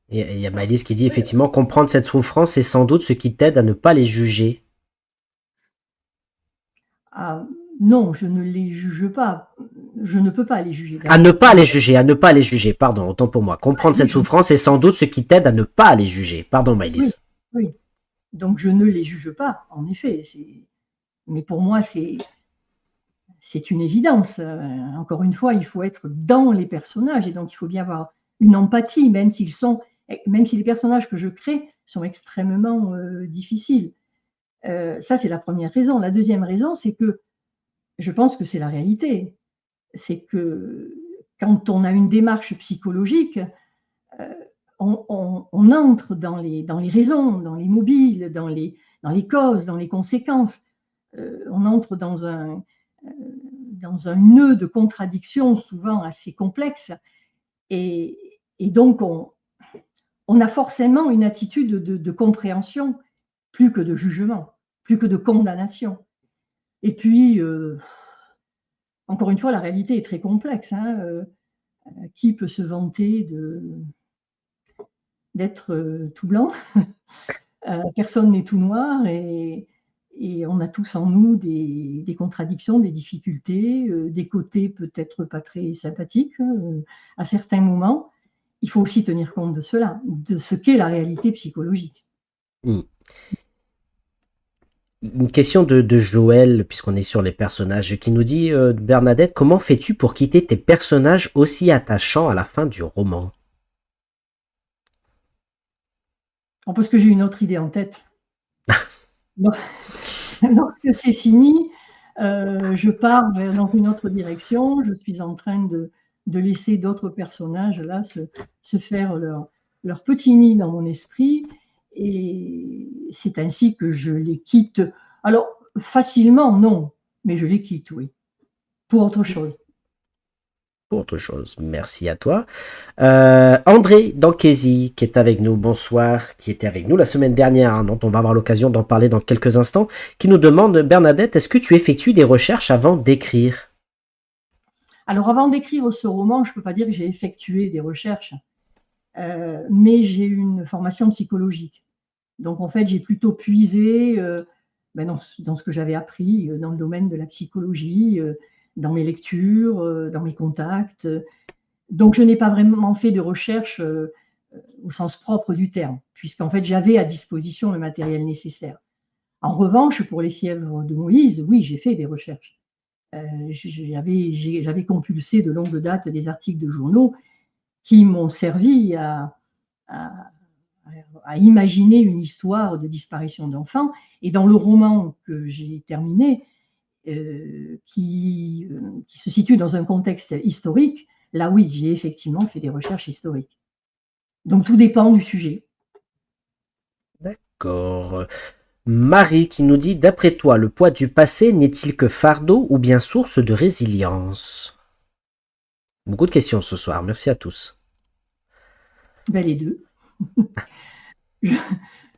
[SPEAKER 1] Et il y a Maëlys qui dit effectivement comprendre cette souffrance, c'est sans doute ce qui t'aide à ne pas les juger.
[SPEAKER 4] Ah, non, je ne les juge pas. Je ne peux pas les juger.
[SPEAKER 1] À ne pas les juger, pardon, autant pour moi. Comprendre cette souffrance, c'est sans doute ce qui t'aide à ne pas les juger. Pardon, Maëlys.
[SPEAKER 4] Oui. Donc, je ne les juge pas, en effet. Mais pour moi, c'est une évidence. Encore une fois, il faut être dans les personnages et donc il faut bien avoir une empathie, même si les personnages que je crée sont extrêmement difficiles. Ça, c'est la première raison. La deuxième raison, c'est que je pense que c'est la réalité. C'est que quand on a une démarche psychologique, on entre dans les raisons, dans les mobiles, dans les causes, dans les conséquences. On entre dans un nœud de contradictions souvent assez complexe. Et donc, on a forcément une attitude de compréhension plus que de jugement, plus que de condamnation. Et puis, encore une fois, la réalité est très complexe. Qui peut se vanter d'être tout blanc? Personne n'est tout noir et on a tous en nous des contradictions, des difficultés, des côtés peut-être pas très sympathiques à certains moments. Il faut aussi tenir compte de cela, de ce qu'est la réalité psychologique.
[SPEAKER 1] Une question de Joël, puisqu'on est sur les personnages, qui nous dit Bernadette, comment fais-tu pour quitter tes personnages aussi attachants à la fin du roman?
[SPEAKER 4] Parce que j'ai une autre idée en tête. Lorsque c'est fini, je pars dans une autre direction. Je suis en train de laisser d'autres personnages là se faire leur petit nid dans mon esprit. Et c'est ainsi que je les quitte. Alors, facilement, non, mais je les quitte, oui, pour autre chose.
[SPEAKER 1] Pour autre chose. Merci à toi. André Dankesi, qui est avec nous, bonsoir, qui était avec nous la semaine dernière, dont on va avoir l'occasion d'en parler dans quelques instants, qui nous demande, Bernadette, est-ce que tu effectues des recherches avant d'écrire?
[SPEAKER 4] Alors, avant d'écrire ce roman, je ne peux pas dire que j'ai effectué des recherches, mais j'ai une formation psychologique. Donc, en fait, j'ai plutôt puisé dans ce que j'avais appris dans le domaine de la psychologie, dans mes lectures, dans mes contacts. Donc, je n'ai pas vraiment fait de recherche au sens propre du terme, puisqu'en fait, j'avais à disposition le matériel nécessaire. En revanche, pour les fièvres de Moïse, oui, j'ai fait des recherches. J'avais compulsé de longue date des articles de journaux qui m'ont servi à imaginer une histoire de disparition d'enfants. Et dans le roman que j'ai terminé, qui se situe dans un contexte historique, là oui, j'ai effectivement fait des recherches historiques. Donc tout dépend du sujet.
[SPEAKER 1] D'accord. Marie qui nous dit, d'après toi, le poids du passé n'est-il que fardeau ou bien source de résilience? Beaucoup de questions ce soir, merci à tous.
[SPEAKER 4] Ben, les deux.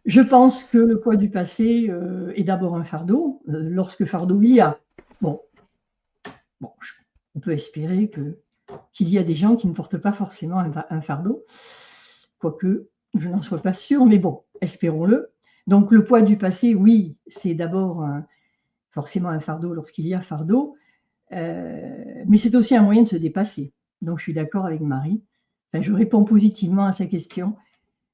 [SPEAKER 4] Je pense que le poids du passé est d'abord un fardeau, lorsque fardeau il y a. Bon, on peut espérer qu'il y a des gens qui ne portent pas forcément un fardeau, quoique je n'en sois pas sûre, mais bon, espérons-le. Donc le poids du passé, oui, c'est d'abord forcément un fardeau lorsqu'il y a fardeau, mais c'est aussi un moyen de se dépasser. Donc je suis d'accord avec Marie. Enfin, je réponds positivement à sa question.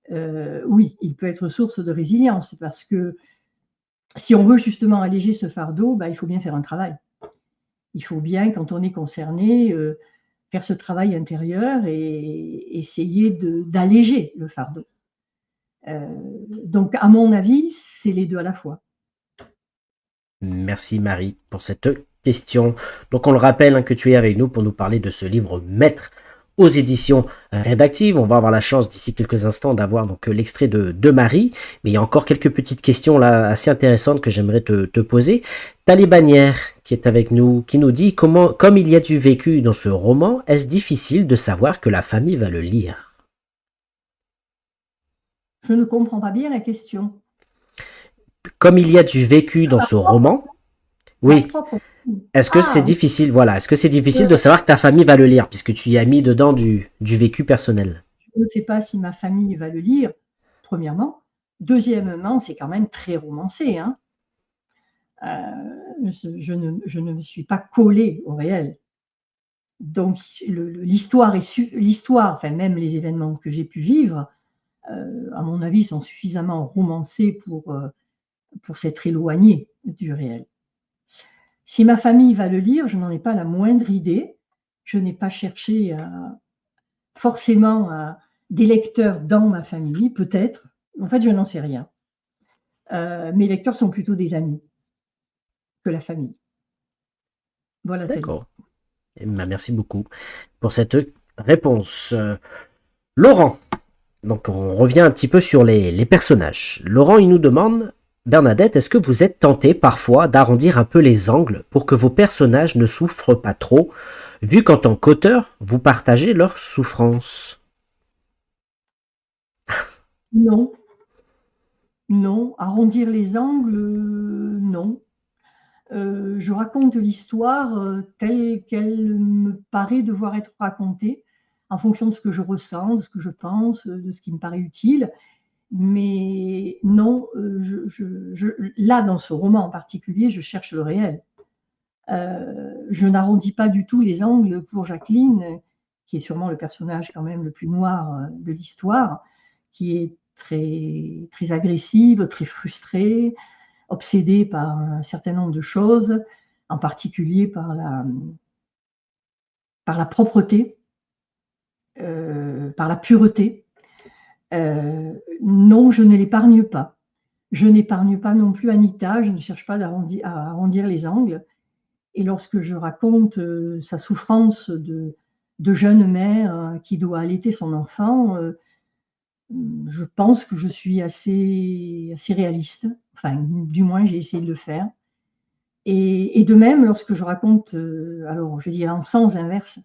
[SPEAKER 4] Oui, il peut être source de résilience parce que si on veut justement alléger ce fardeau, il faut bien faire un travail. Il faut bien, quand on est concerné, faire ce travail intérieur et essayer d'alléger le fardeau. Donc, à mon avis, c'est les deux à la fois.
[SPEAKER 1] Merci Marie pour cette question. Donc on le rappelle que tu es avec nous pour nous parler de ce livre Maître aux éditions rédactives. On va avoir la chance d'ici quelques instants d'avoir donc l'extrait de Marie, mais il y a encore quelques petites questions là assez intéressantes que j'aimerais te poser. Talibanière qui est avec nous, qui nous dit comme il y a du vécu dans ce roman, est-ce difficile de savoir que la famille va le lire?
[SPEAKER 4] Je ne comprends pas bien la question.
[SPEAKER 1] Comme il y a du vécu dans ce roman, oui. Est-ce que c'est
[SPEAKER 4] Ah, oui,
[SPEAKER 1] difficile, voilà, est-ce que c'est difficile de
[SPEAKER 4] euh,
[SPEAKER 1] savoir que ta famille va le lire, puisque tu y as mis dedans du vécu personnel?
[SPEAKER 4] je ne sais pas si ma famille va le lire, premièrement. Deuxièmement, c'est quand même très romancé, hein. Je ne me suis pas collée au réel. Donc l'histoire l'histoire, enfin même les événements que j'ai pu vivre, à mon avis, sont suffisamment romancés pour s'être éloignés du réel. Si ma famille va le lire, je n'en ai pas la moindre idée. Je n'ai pas cherché forcément des lecteurs dans ma famille, peut-être. En fait, je n'en sais rien. Mes lecteurs sont plutôt des amis que la famille. Voilà.
[SPEAKER 1] D'accord. Eh ben, merci beaucoup pour cette réponse. Laurent, donc on revient un petit peu sur les personnages. Laurent, il nous demande, Bernadette, est-ce que vous êtes tentée parfois d'arrondir un peu les angles pour que vos personnages ne souffrent pas trop, vu qu'en tant qu'auteur, vous partagez leurs souffrances?
[SPEAKER 4] Non, non. Arrondir les angles, non. Je raconte l'histoire telle qu'elle me paraît devoir être racontée, en fonction de ce que je ressens, de ce que je pense, de ce qui me paraît utile. Mais non, là, dans ce roman en particulier, je cherche le réel. Je n'arrondis pas du tout les angles pour Jacqueline, qui est sûrement le personnage quand même le plus noir de l'histoire, qui est très, très agressive, très frustrée, obsédée par un certain nombre de choses, en particulier par la propreté, par la pureté. Non, je ne l'épargne pas. Je n'épargne pas non plus Anita, je ne cherche pas à arrondir les angles. Et lorsque je raconte sa souffrance de jeune mère qui doit allaiter son enfant, je pense que je suis assez réaliste. Enfin, du moins, j'ai essayé de le faire. Et de même, lorsque je raconte, alors je dirais en sens inverse,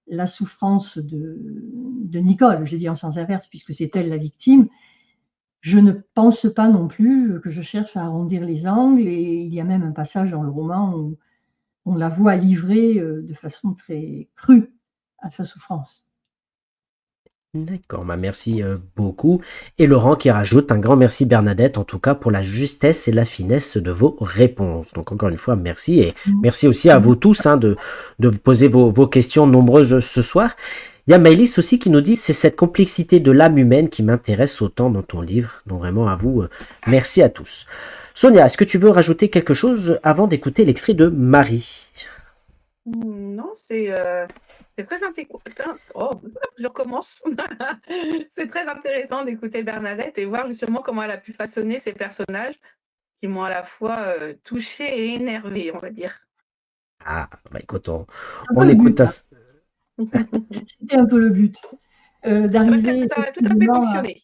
[SPEAKER 4] la souffrance de Nicole, je dis en sens inverse puisque c'est elle la victime, je ne pense pas non plus que je cherche à arrondir les angles. Et il y a même un passage dans le roman où on la voit livrer de façon très crue à sa souffrance.
[SPEAKER 1] D'accord, bah merci beaucoup. Et Laurent qui rajoute un grand merci Bernadette, en tout cas pour la justesse et la finesse de vos réponses. Donc encore une fois, merci et merci aussi à vous tous hein, de vous poser vos questions nombreuses ce soir. Il y a Maëlys aussi qui nous dit c'est cette complexité de l'âme humaine qui m'intéresse autant dans ton livre. Donc vraiment à vous, merci à tous. Sonia, est-ce que tu veux rajouter quelque chose avant d'écouter l'extrait de Marie?
[SPEAKER 2] Non, c'est très intéressant. Oh, je recommence. C'est très intéressant d'écouter Bernadette et voir justement comment elle a pu façonner ces personnages qui m'ont à la fois touchée et énervée, on va dire.
[SPEAKER 1] Ah, bah écoute,
[SPEAKER 4] Un
[SPEAKER 1] on
[SPEAKER 4] peu le
[SPEAKER 1] écoute.
[SPEAKER 4] but, hein. C'était un peu le but d'arriver
[SPEAKER 2] Ça a tout à fait
[SPEAKER 4] effectivement
[SPEAKER 2] fonctionné.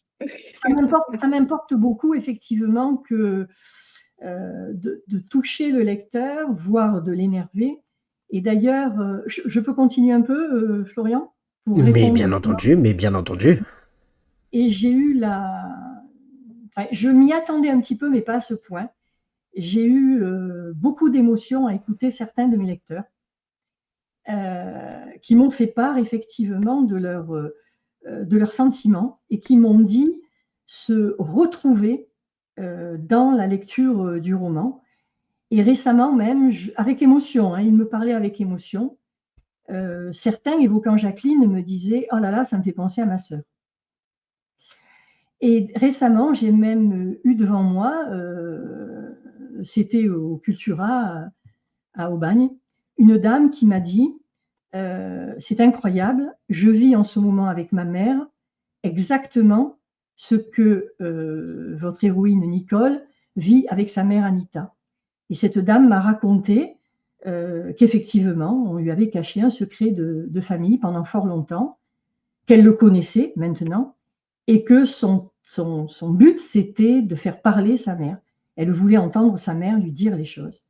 [SPEAKER 4] ça m'importe beaucoup effectivement que de toucher le lecteur, voire de l'énerver. Et d'ailleurs, je peux continuer un peu, Florian, pour
[SPEAKER 1] Mais
[SPEAKER 4] répondre.
[SPEAKER 1] bien entendu, mais bien entendu.
[SPEAKER 4] Et j'ai eu enfin, je m'y attendais un petit peu, mais pas à ce point. J'ai eu beaucoup d'émotions à écouter certains de mes lecteurs qui m'ont fait part effectivement de leurs sentiments et qui m'ont dit se retrouver dans la lecture du roman. Et récemment même, avec émotion, hein, ils me parlaient avec émotion. Certains, évoquant Jacqueline, me disaient « Oh là là, ça me fait penser à ma sœur ». Et récemment, j'ai même eu devant moi, c'était au Cultura à Aubagne, une dame qui m'a dit c'est incroyable, je vis en ce moment avec ma mère exactement ce que votre héroïne Nicole vit avec sa mère Anita. Et cette dame m'a raconté qu'effectivement, on lui avait caché un secret de famille pendant fort longtemps, qu'elle le connaissait maintenant, et que son but, c'était de faire parler sa mère. Elle voulait entendre sa mère lui dire les choses.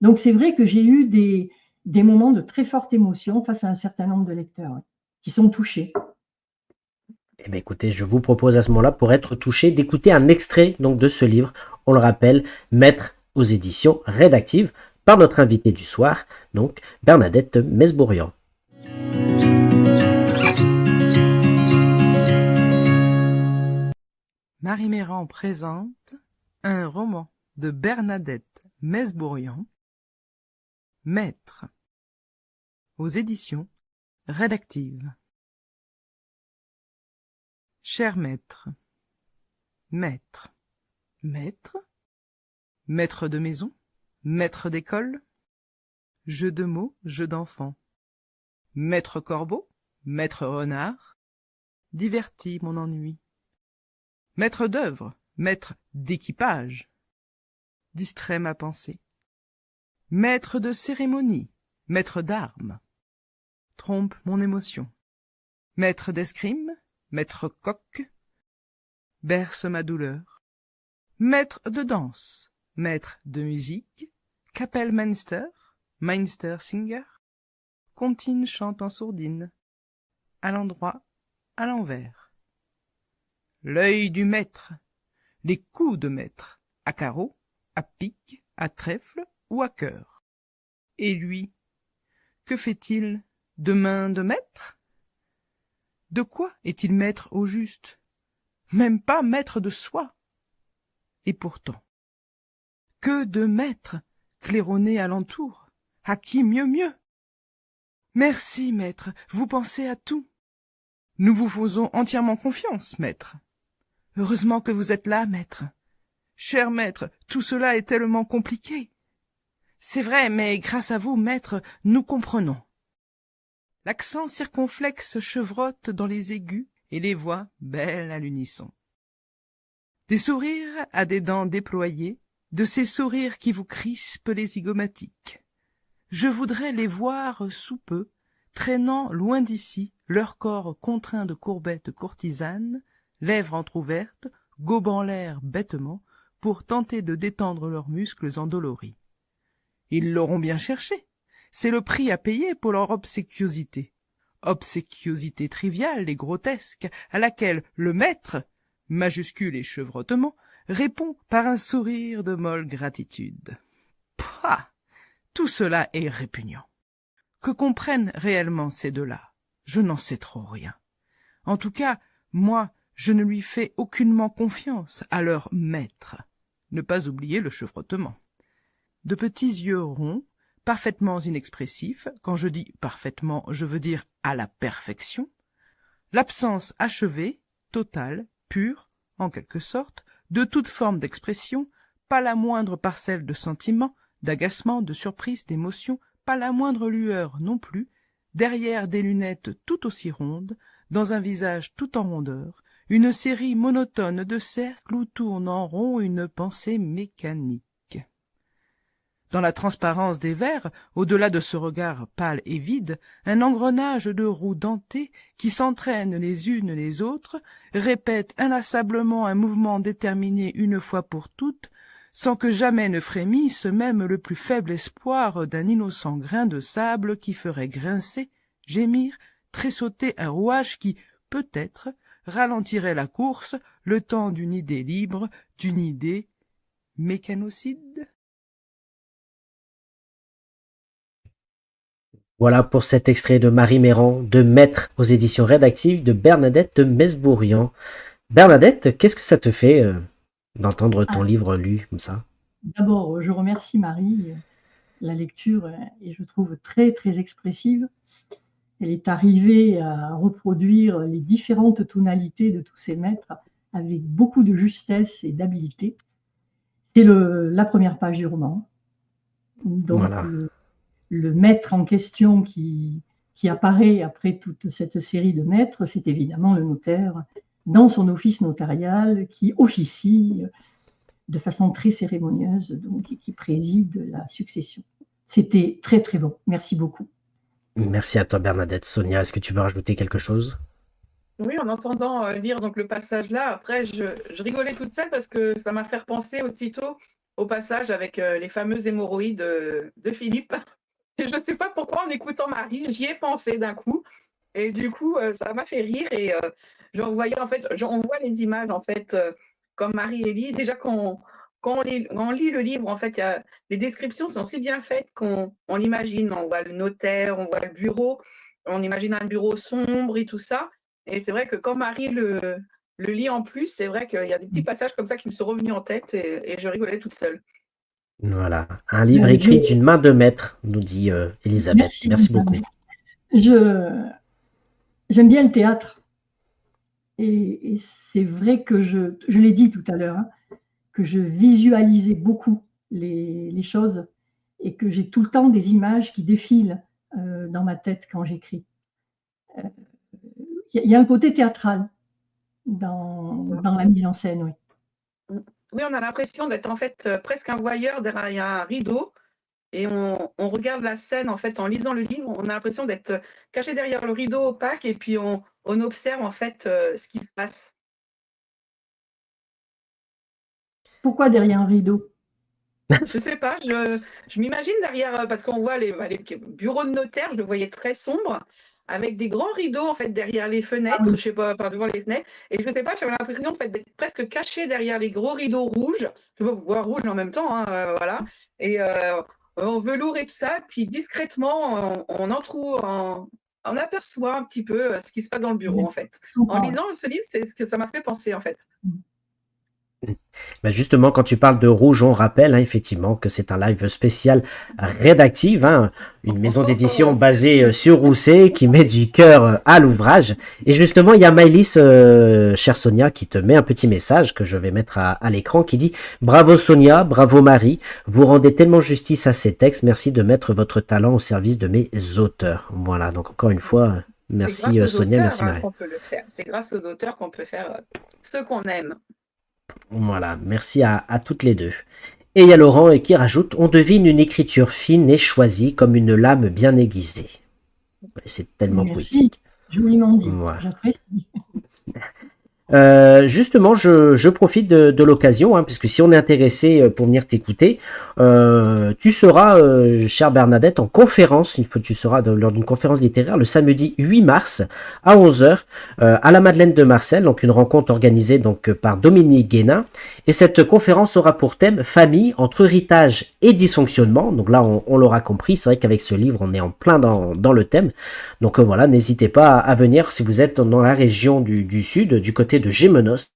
[SPEAKER 4] Donc c'est vrai que j'ai eu des moments de très forte émotion face à un certain nombre de lecteurs qui sont touchés.
[SPEAKER 1] Eh bien, écoutez, je vous propose à ce moment-là, pour être touché, d'écouter un extrait donc de ce livre. On le rappelle, Maître aux éditions rédactives. par notre invitée du soir, donc Bernadette Mesbourian.
[SPEAKER 5] Marie Mérand présente un roman de Bernadette Mesbourian, Maître, aux éditions Rédactive. Cher maître, maître, maître, maître de maison, maître d'école, jeu de mots, jeu d'enfant, maître corbeau, maître renard, divertit mon ennui, maître d'œuvre, maître d'équipage, distrait ma pensée, maître de cérémonie, maître d'armes, trompe mon émotion, maître d'escrime, maître coq, berce ma douleur, maître de danse, maître de musique, Kapellmeister, Meister Singer, comptine chante en sourdine, à l'endroit, à l'envers. L'œil du maître, les coups de maître, à carreau, à pique, à trèfle ou à cœur. Et lui, que fait-il de main de maître? De quoi est-il maître au juste? Même pas maître de soi. Et pourtant, que de maîtres claironnés alentour, à qui mieux? Merci, maître, vous pensez à tout. Nous vous faisons entièrement confiance, maître. Heureusement que vous êtes là, maître. Cher maître, tout cela est tellement compliqué. C'est vrai, mais grâce à vous, maître, nous comprenons. L'accent circonflexe chevrotte dans les aigus et les voix belles à l'unisson. Des sourires à des dents déployées, de ces sourires qui vous crispent les zygomatiques. Je voudrais les voir sous peu, traînant loin d'ici leur corps contraint de courbettes courtisanes, lèvres entr'ouvertes, gobant l'air bêtement, pour tenter de détendre leurs muscles endoloris. Ils l'auront bien cherché. C'est le prix à payer pour leur obséquiosité. Obséquiosité triviale et grotesque, à laquelle le maître, majuscule et chevrotement, répond par un sourire de molle gratitude. Pah! Tout cela est répugnant. Que comprennent réellement ces deux-là? Je n'en sais trop rien. En tout cas, moi, je ne lui fais aucunement confiance à leur maître. Ne pas oublier le chevrotement. De petits yeux ronds, parfaitement inexpressifs, quand je dis parfaitement, je veux dire à la perfection, l'absence achevée, totale, pure, en quelque sorte, de toute forme d'expression, pas la moindre parcelle de sentiment, d'agacement, de surprise, d'émotion, pas la moindre lueur non plus, derrière des lunettes tout aussi rondes, dans un visage tout en rondeur, une série monotone de cercles où tourne en rond une pensée mécanique. Dans la transparence des verres, au-delà de ce regard pâle et vide, un engrenage de roues dentées qui s'entraînent les unes les autres, répètent inlassablement un mouvement déterminé une fois pour toutes, sans que jamais ne frémisse même le plus faible espoir d'un innocent grain de sable qui ferait grincer, gémir, tressauter un rouage qui, peut-être, ralentirait la course le temps d'une idée libre, d'une idée mécanocide.
[SPEAKER 1] Voilà pour cet extrait de Marie Mérand, de Maître aux éditions Rédactives de Bernadette Mesbourian. Bernadette, qu'est-ce que ça te fait d'entendre ton livre lu comme ça?
[SPEAKER 4] D'abord, je remercie Marie. La lecture est, je trouve, très, très expressive. Elle est arrivée à reproduire les différentes tonalités de tous ces maîtres avec beaucoup de justesse et d'habileté. C'est la première page du roman. Donc,
[SPEAKER 1] Voilà.
[SPEAKER 4] Le maître en question qui apparaît après toute cette série de maîtres, c'est évidemment le notaire dans son office notarial qui officie de façon très cérémonieuse, donc, et qui préside la succession. C'était très très bon. Merci beaucoup.
[SPEAKER 1] Merci à toi Bernadette. Sonia, est-ce que tu veux rajouter quelque chose?
[SPEAKER 2] Oui, en entendant lire donc le passage là, après je rigolais toute seule parce que ça m'a fait repenser aussitôt au passage avec les fameuses hémorroïdes de Philippe. Et je ne sais pas pourquoi, en écoutant Marie, j'y ai pensé d'un coup. Et du coup, ça m'a fait rire. Et on voit les images, en fait, comme Marie et Lie. Déjà, quand on lit le livre, en fait, les descriptions sont si bien faites qu'on l'imagine. On voit le notaire, on voit le bureau, on imagine un bureau sombre et tout ça. Et c'est vrai que quand Marie le lit en plus, c'est vrai qu'il y a des petits passages comme ça qui me sont revenus en tête et je rigolais toute seule.
[SPEAKER 1] Voilà, un livre écrit
[SPEAKER 4] Je-
[SPEAKER 1] d'une main de maître, nous dit Elisabeth.
[SPEAKER 4] Merci,
[SPEAKER 1] Merci beaucoup.
[SPEAKER 4] Elisabeth. J'aime bien le théâtre. Et c'est vrai que je l'ai dit tout à l'heure, hein, que je visualisais beaucoup les choses et que j'ai tout le temps des images qui défilent dans ma tête quand j'écris. Il y a un côté théâtral dans la mise en scène, oui.
[SPEAKER 2] Oui, on a l'impression d'être en fait presque un voyeur derrière un rideau et on regarde la scène en fait en lisant le livre. On a l'impression d'être caché derrière le rideau opaque et puis on observe en fait ce qui se passe.
[SPEAKER 4] Pourquoi derrière un rideau?
[SPEAKER 2] Je sais pas, je m'imagine derrière, parce qu'on voit les bureaux de notaire, je le voyais très sombre, avec des grands rideaux en fait derrière les
[SPEAKER 4] Ah
[SPEAKER 2] fenêtres,
[SPEAKER 4] oui.
[SPEAKER 2] je sais pas, par devant les fenêtres, et je sais pas, j'avais l'impression en fait d'être presque caché derrière les gros rideaux rouges, je sais pas pourquoi rouge en même temps, hein, voilà, et en velours et tout ça, puis discrètement, on aperçoit un petit peu ce qui se passe dans le bureau en fait.
[SPEAKER 4] Je
[SPEAKER 2] En
[SPEAKER 4] comprends.
[SPEAKER 2] lisant ce livre, c'est ce que ça m'a fait penser en fait.
[SPEAKER 1] Ben justement, quand tu parles de Rouge, on rappelle effectivement que c'est un live spécial rédactive, hein, une maison d'édition basée sur Rousset qui met du cœur à l'ouvrage. Et justement, il y a Maëlys, chère Sonia, qui te met un petit message que je vais mettre à l'écran qui dit « Bravo Sonia, bravo Marie, vous rendez tellement justice à ces textes, merci de mettre votre talent au service de mes auteurs. » Voilà, donc encore une fois, merci Sonia, merci Marie.
[SPEAKER 2] Qu'on peut le faire. C'est grâce aux auteurs qu'on peut faire ce qu'on aime.
[SPEAKER 1] Voilà, merci à toutes les deux. Et il y a Laurent qui rajoute « On devine une écriture fine et choisie comme une lame bien aiguisée. » C'est tellement
[SPEAKER 4] Merci,
[SPEAKER 1] poétique.
[SPEAKER 4] joliment dit,
[SPEAKER 1] Voilà.
[SPEAKER 4] j'apprécie.
[SPEAKER 1] Justement, je profite de l'occasion, hein, puisque si on est intéressé pour venir t'écouter, tu seras, chère Bernadette, en conférence, tu seras lors d'une conférence littéraire le samedi 8 mars à 11h à la Madeleine de Marcel, donc une rencontre organisée donc par Dominique Guénin. Et cette conférence aura pour thème famille entre héritage et dysfonctionnement. Donc là, on l'aura compris, c'est vrai qu'avec ce livre, on est en plein dans le thème. Donc voilà, n'hésitez pas à venir si vous êtes dans la région du sud, du côté de Gémenos,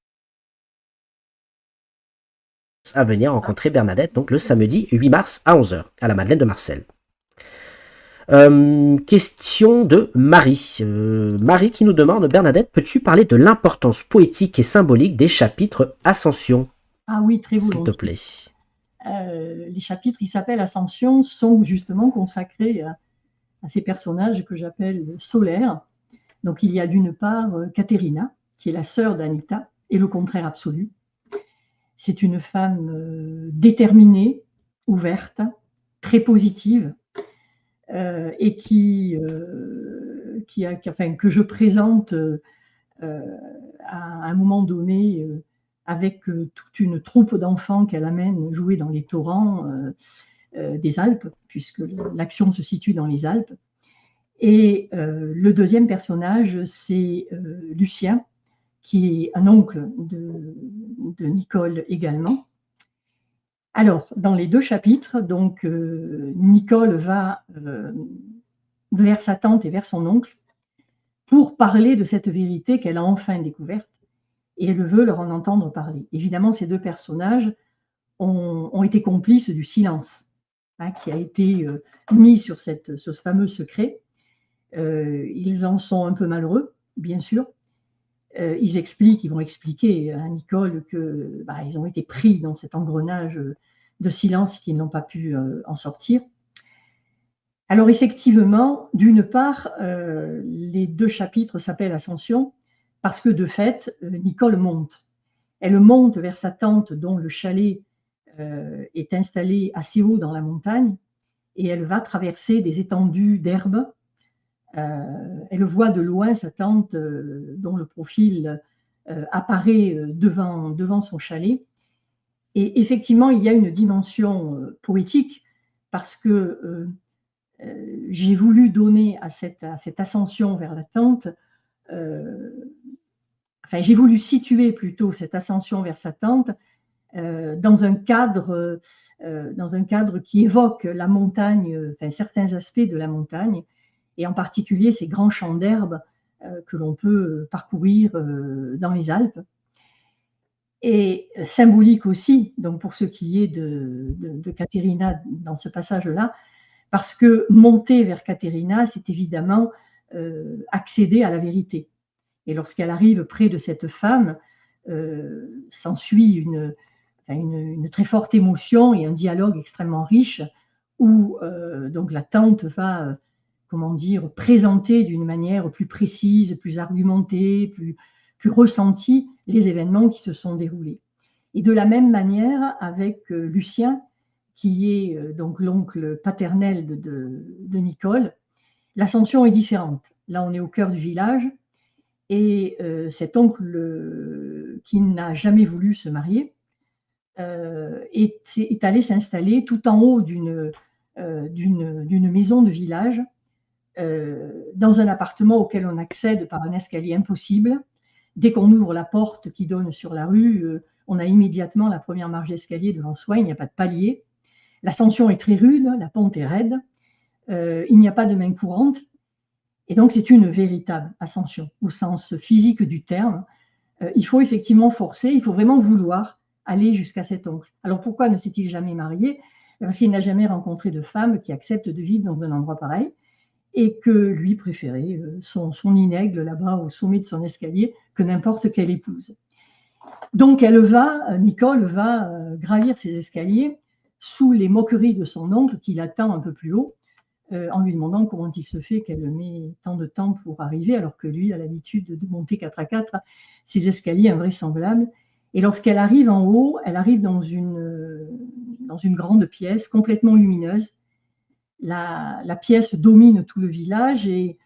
[SPEAKER 1] à venir rencontrer Bernadette, donc le samedi 8 mars à 11h, à la Madeleine de Marcel. Question de Marie. Marie qui nous demande, Bernadette, peux-tu parler de l'importance poétique et symbolique des chapitres Ascension?
[SPEAKER 4] Ah oui, très
[SPEAKER 1] S'il te
[SPEAKER 4] volontiers.
[SPEAKER 1] plaît.
[SPEAKER 4] Les chapitres qui s'appellent Ascension sont justement consacrés à ces personnages que j'appelle solaires. Donc il y a d'une part Caterina, qui est la sœur d'Anita, et le contraire absolu. C'est une femme déterminée, ouverte, très positive, et que je présente à un moment donné avec toute une troupe d'enfants qu'elle amène jouer dans les torrents des Alpes, puisque l'action se situe dans les Alpes. Et le deuxième personnage, c'est Lucien, qui est un oncle de Nicole également. Alors, dans les deux chapitres, donc Nicole va vers sa tante et vers son oncle pour parler de cette vérité qu'elle a enfin découverte, et elle veut leur en entendre parler. Évidemment, ces deux personnages ont été complices du silence, hein, qui a été mis sur ce fameux secret. Ils en sont un peu malheureux, bien sûr. Ils vont expliquer à Nicole qu'ils ont été pris dans cet engrenage de silence et qu'ils n'ont pas pu en sortir. Alors effectivement, d'une part, les deux chapitres s'appellent Ascension parce que de fait, Nicole monte. Elle monte vers sa tante dont le chalet est installé assez haut dans la montagne et elle va traverser des étendues d'herbe. Elle voit de loin sa tante dont le profil apparaît devant son chalet. Et effectivement, il y a une dimension poétique parce que j'ai voulu donner à cette ascension vers la tante, j'ai voulu situer plutôt cette ascension vers sa tante dans un cadre qui évoque la montagne, enfin certains aspects de la montagne, et en particulier ces grands champs d'herbe que l'on peut parcourir dans les Alpes. Et symbolique aussi, donc pour ce qui est de Caterina dans ce passage-là, parce que monter vers Caterina, c'est évidemment accéder à la vérité. Et lorsqu'elle arrive près de cette femme, s'ensuit une très forte émotion et un dialogue extrêmement riche où donc la tante va, comment dire, présenter d'une manière plus précise, plus argumentée, plus ressentie les événements qui se sont déroulés. Et de la même manière avec Lucien, qui est donc l'oncle paternel de Nicole, l'ascension est différente. Là, on est au cœur du village et cet oncle qui n'a jamais voulu se marier est allé s'installer tout en haut d'une maison de village, dans un appartement auquel on accède par un escalier impossible. Dès qu'on ouvre la porte qui donne sur la rue, on a immédiatement la première marche d'escalier devant soi, il n'y a pas de palier. L'ascension est très rude, la pente est raide, il n'y a pas de main courante, et donc c'est une véritable ascension au sens physique du terme. Il faut effectivement forcer, il faut vraiment vouloir aller jusqu'à cet oncle. Alors pourquoi ne s'est-il jamais marié? Parce qu'il n'a jamais rencontré de femme qui accepte de vivre dans un endroit pareil, et que lui préférait son Inègle là-bas au sommet de son escalier que n'importe quelle épouse. Donc Nicole va gravir ces escaliers sous les moqueries de son oncle qui l'attend un peu plus haut, en lui demandant comment il se fait qu'elle met tant de temps pour arriver, alors que lui a l'habitude de monter 4 à 4 ces escaliers invraisemblables. Et lorsqu'elle arrive en haut, elle arrive dans une grande pièce complètement lumineuse. La pièce domine tout le village et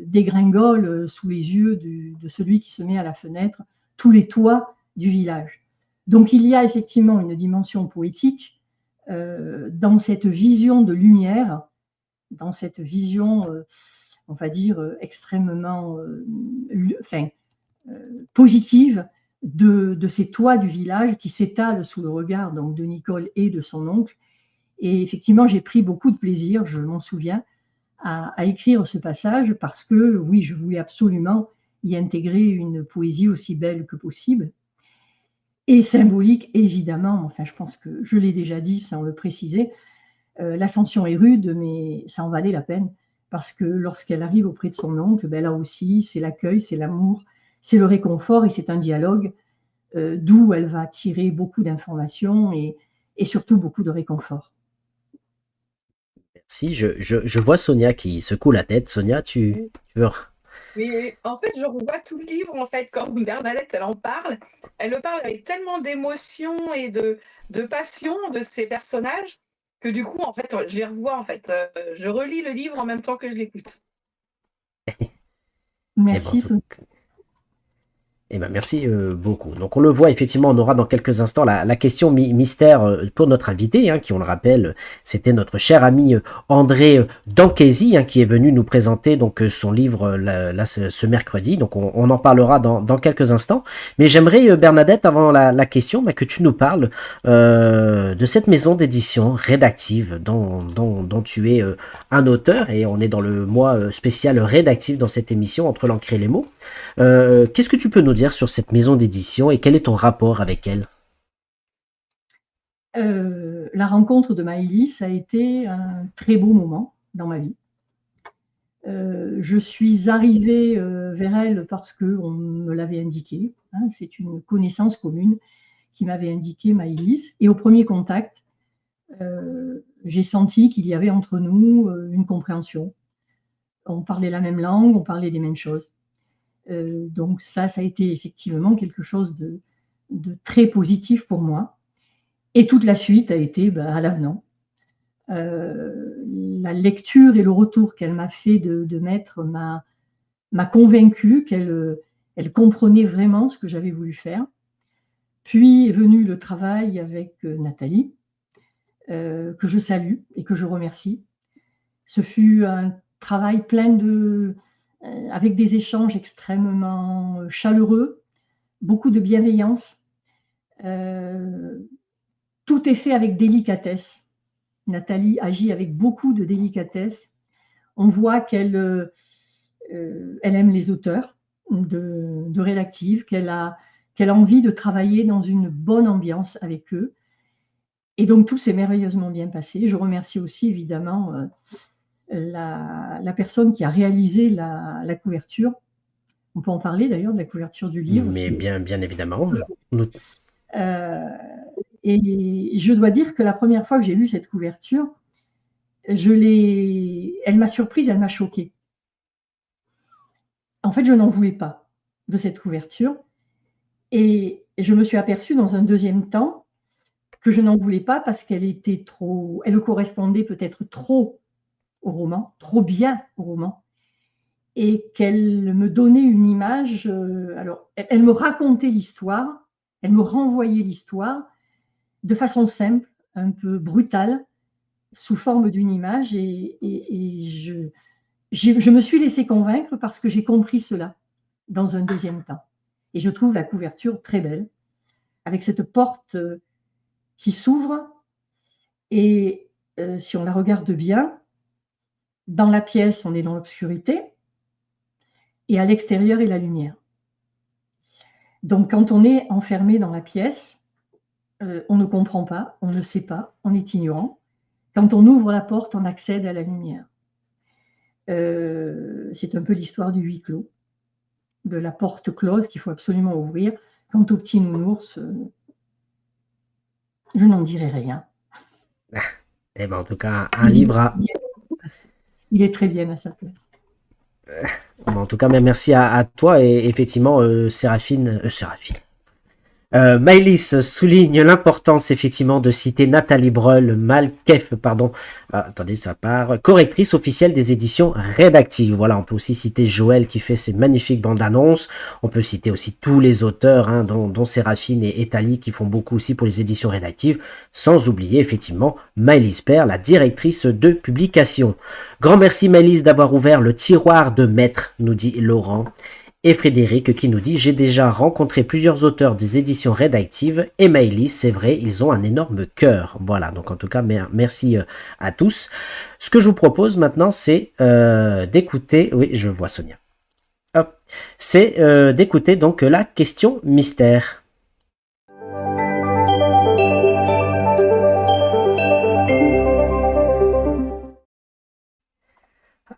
[SPEAKER 4] dégringole sous les yeux de celui qui se met à la fenêtre tous les toits du village. Donc il y a effectivement une dimension poétique dans cette vision de lumière, dans cette vision, on va dire, extrêmement positive de ces toits du village qui s'étalent sous le regard donc, de Nicole et de son oncle. Et effectivement, j'ai pris beaucoup de plaisir, je m'en souviens, à écrire ce passage parce que, oui, je voulais absolument y intégrer une poésie aussi belle que possible. Et symbolique, évidemment, enfin, je pense que je l'ai déjà dit sans le préciser, l'ascension est rude, mais ça en valait la peine parce que lorsqu'elle arrive auprès de son oncle, ben là aussi, c'est l'accueil, c'est l'amour, c'est le réconfort et c'est un dialogue d'où elle va tirer beaucoup d'informations et surtout beaucoup de réconfort.
[SPEAKER 1] Merci, je vois Sonia qui secoue la tête. Sonia, tu veux...
[SPEAKER 2] Mais en fait, je revois tout le livre, en fait, quand Bernadette, elle en parle. Elle le parle avec tellement d'émotion et de passion de ces personnages que du coup, en fait, je les revois, en fait. Je relis le livre en même temps que je l'écoute.
[SPEAKER 4] Merci, Sonia.
[SPEAKER 1] Eh ben, merci beaucoup. Donc on le voit effectivement, on aura dans quelques instants la question mystère pour notre invité, qui on le rappelle, c'était notre cher ami André Danchézy, qui est venu nous présenter donc son livre ce mercredi. Donc on en parlera dans quelques instants. Mais j'aimerais Bernadette, avant la question, que tu nous parles de cette maison d'édition rédactive dont tu es un auteur, et on est dans le mois spécial rédactif dans cette émission entre l'encre et les mots. Qu'est-ce que tu peux nous dire sur cette maison d'édition et quel est ton rapport avec elle?
[SPEAKER 4] La rencontre de Maëlys a été un très beau moment dans ma vie. Je suis arrivée vers elle parce qu'on me l'avait indiqué. C'est une connaissance commune qui m'avait indiqué Maëlys. Et au premier contact, j'ai senti qu'il y avait entre nous une compréhension. On parlait la même langue, on parlait des mêmes choses. Donc ça a été effectivement quelque chose de très positif pour moi. Et toute la suite a été à l'avenant. La lecture et le retour qu'elle m'a fait de Maître m'a convaincue qu'elle comprenait vraiment ce que j'avais voulu faire. Puis est venu le travail avec Nathalie, que je salue et que je remercie. Ce fut un travail plein avec des échanges extrêmement chaleureux, beaucoup de bienveillance, Tout est fait avec délicatesse. Nathalie agit avec beaucoup de délicatesse. On voit qu'elle aime les auteurs de rédactive, qu'elle a envie de travailler dans une bonne ambiance avec eux. Et donc, tout s'est merveilleusement bien passé. Je remercie aussi, évidemment, la personne qui a réalisé la couverture. On peut en parler, d'ailleurs, de la couverture du livre.
[SPEAKER 1] Mais bien évidemment.
[SPEAKER 4] Et je dois dire que la première fois que j'ai lu cette couverture, elle m'a surprise, elle m'a choquée. En fait, je n'en voulais pas de cette couverture. Et je me suis aperçue dans un deuxième temps que je n'en voulais pas parce elle correspondait peut-être trop au roman, trop bien au roman, et qu'elle me donnait une image. Alors, elle me racontait l'histoire, elle me renvoyait l'histoire de façon simple, un peu brutale, sous forme d'une image, et je me suis laissée convaincre parce que j'ai compris cela dans un deuxième temps. Et je trouve la couverture très belle, avec cette porte qui s'ouvre, et si on la regarde bien, dans la pièce, on est dans l'obscurité, et à l'extérieur est la lumière. Donc, quand on est enfermé dans la pièce, on ne comprend pas, on ne sait pas, on est ignorant. Quand on ouvre la porte, on accède à la lumière. C'est un peu l'histoire du huis clos, de la porte close qu'il faut absolument ouvrir. Quant au petit nounours, je n'en dirai rien.
[SPEAKER 1] Eh ben, en tout cas, un livre à...
[SPEAKER 4] Il est très bien à sa place.
[SPEAKER 1] En tout cas, merci à toi. Et effectivement, Maëlys souligne l'importance effectivement de citer Nathalie Breul, attendez, ça part, correctrice officielle des éditions rédactives. Voilà, on peut aussi citer Joël qui fait ces magnifiques bandes annonces. On peut citer aussi tous les auteurs, dont Séraphine et Thalie qui font beaucoup aussi pour les éditions rédactives, sans oublier effectivement Maëlys Père, la directrice de publication. Grand merci Maëlys d'avoir ouvert le tiroir de maître, nous dit Laurent. Et Frédéric qui nous dit « J'ai déjà rencontré plusieurs auteurs des éditions rédactives et Maëlys, c'est vrai, ils ont un énorme cœur. » Voilà, donc en tout cas, merci à tous. Ce que je vous propose maintenant, c'est d'écouter... Oui, je vois Sonia. Hop. C'est d'écouter donc la question mystère.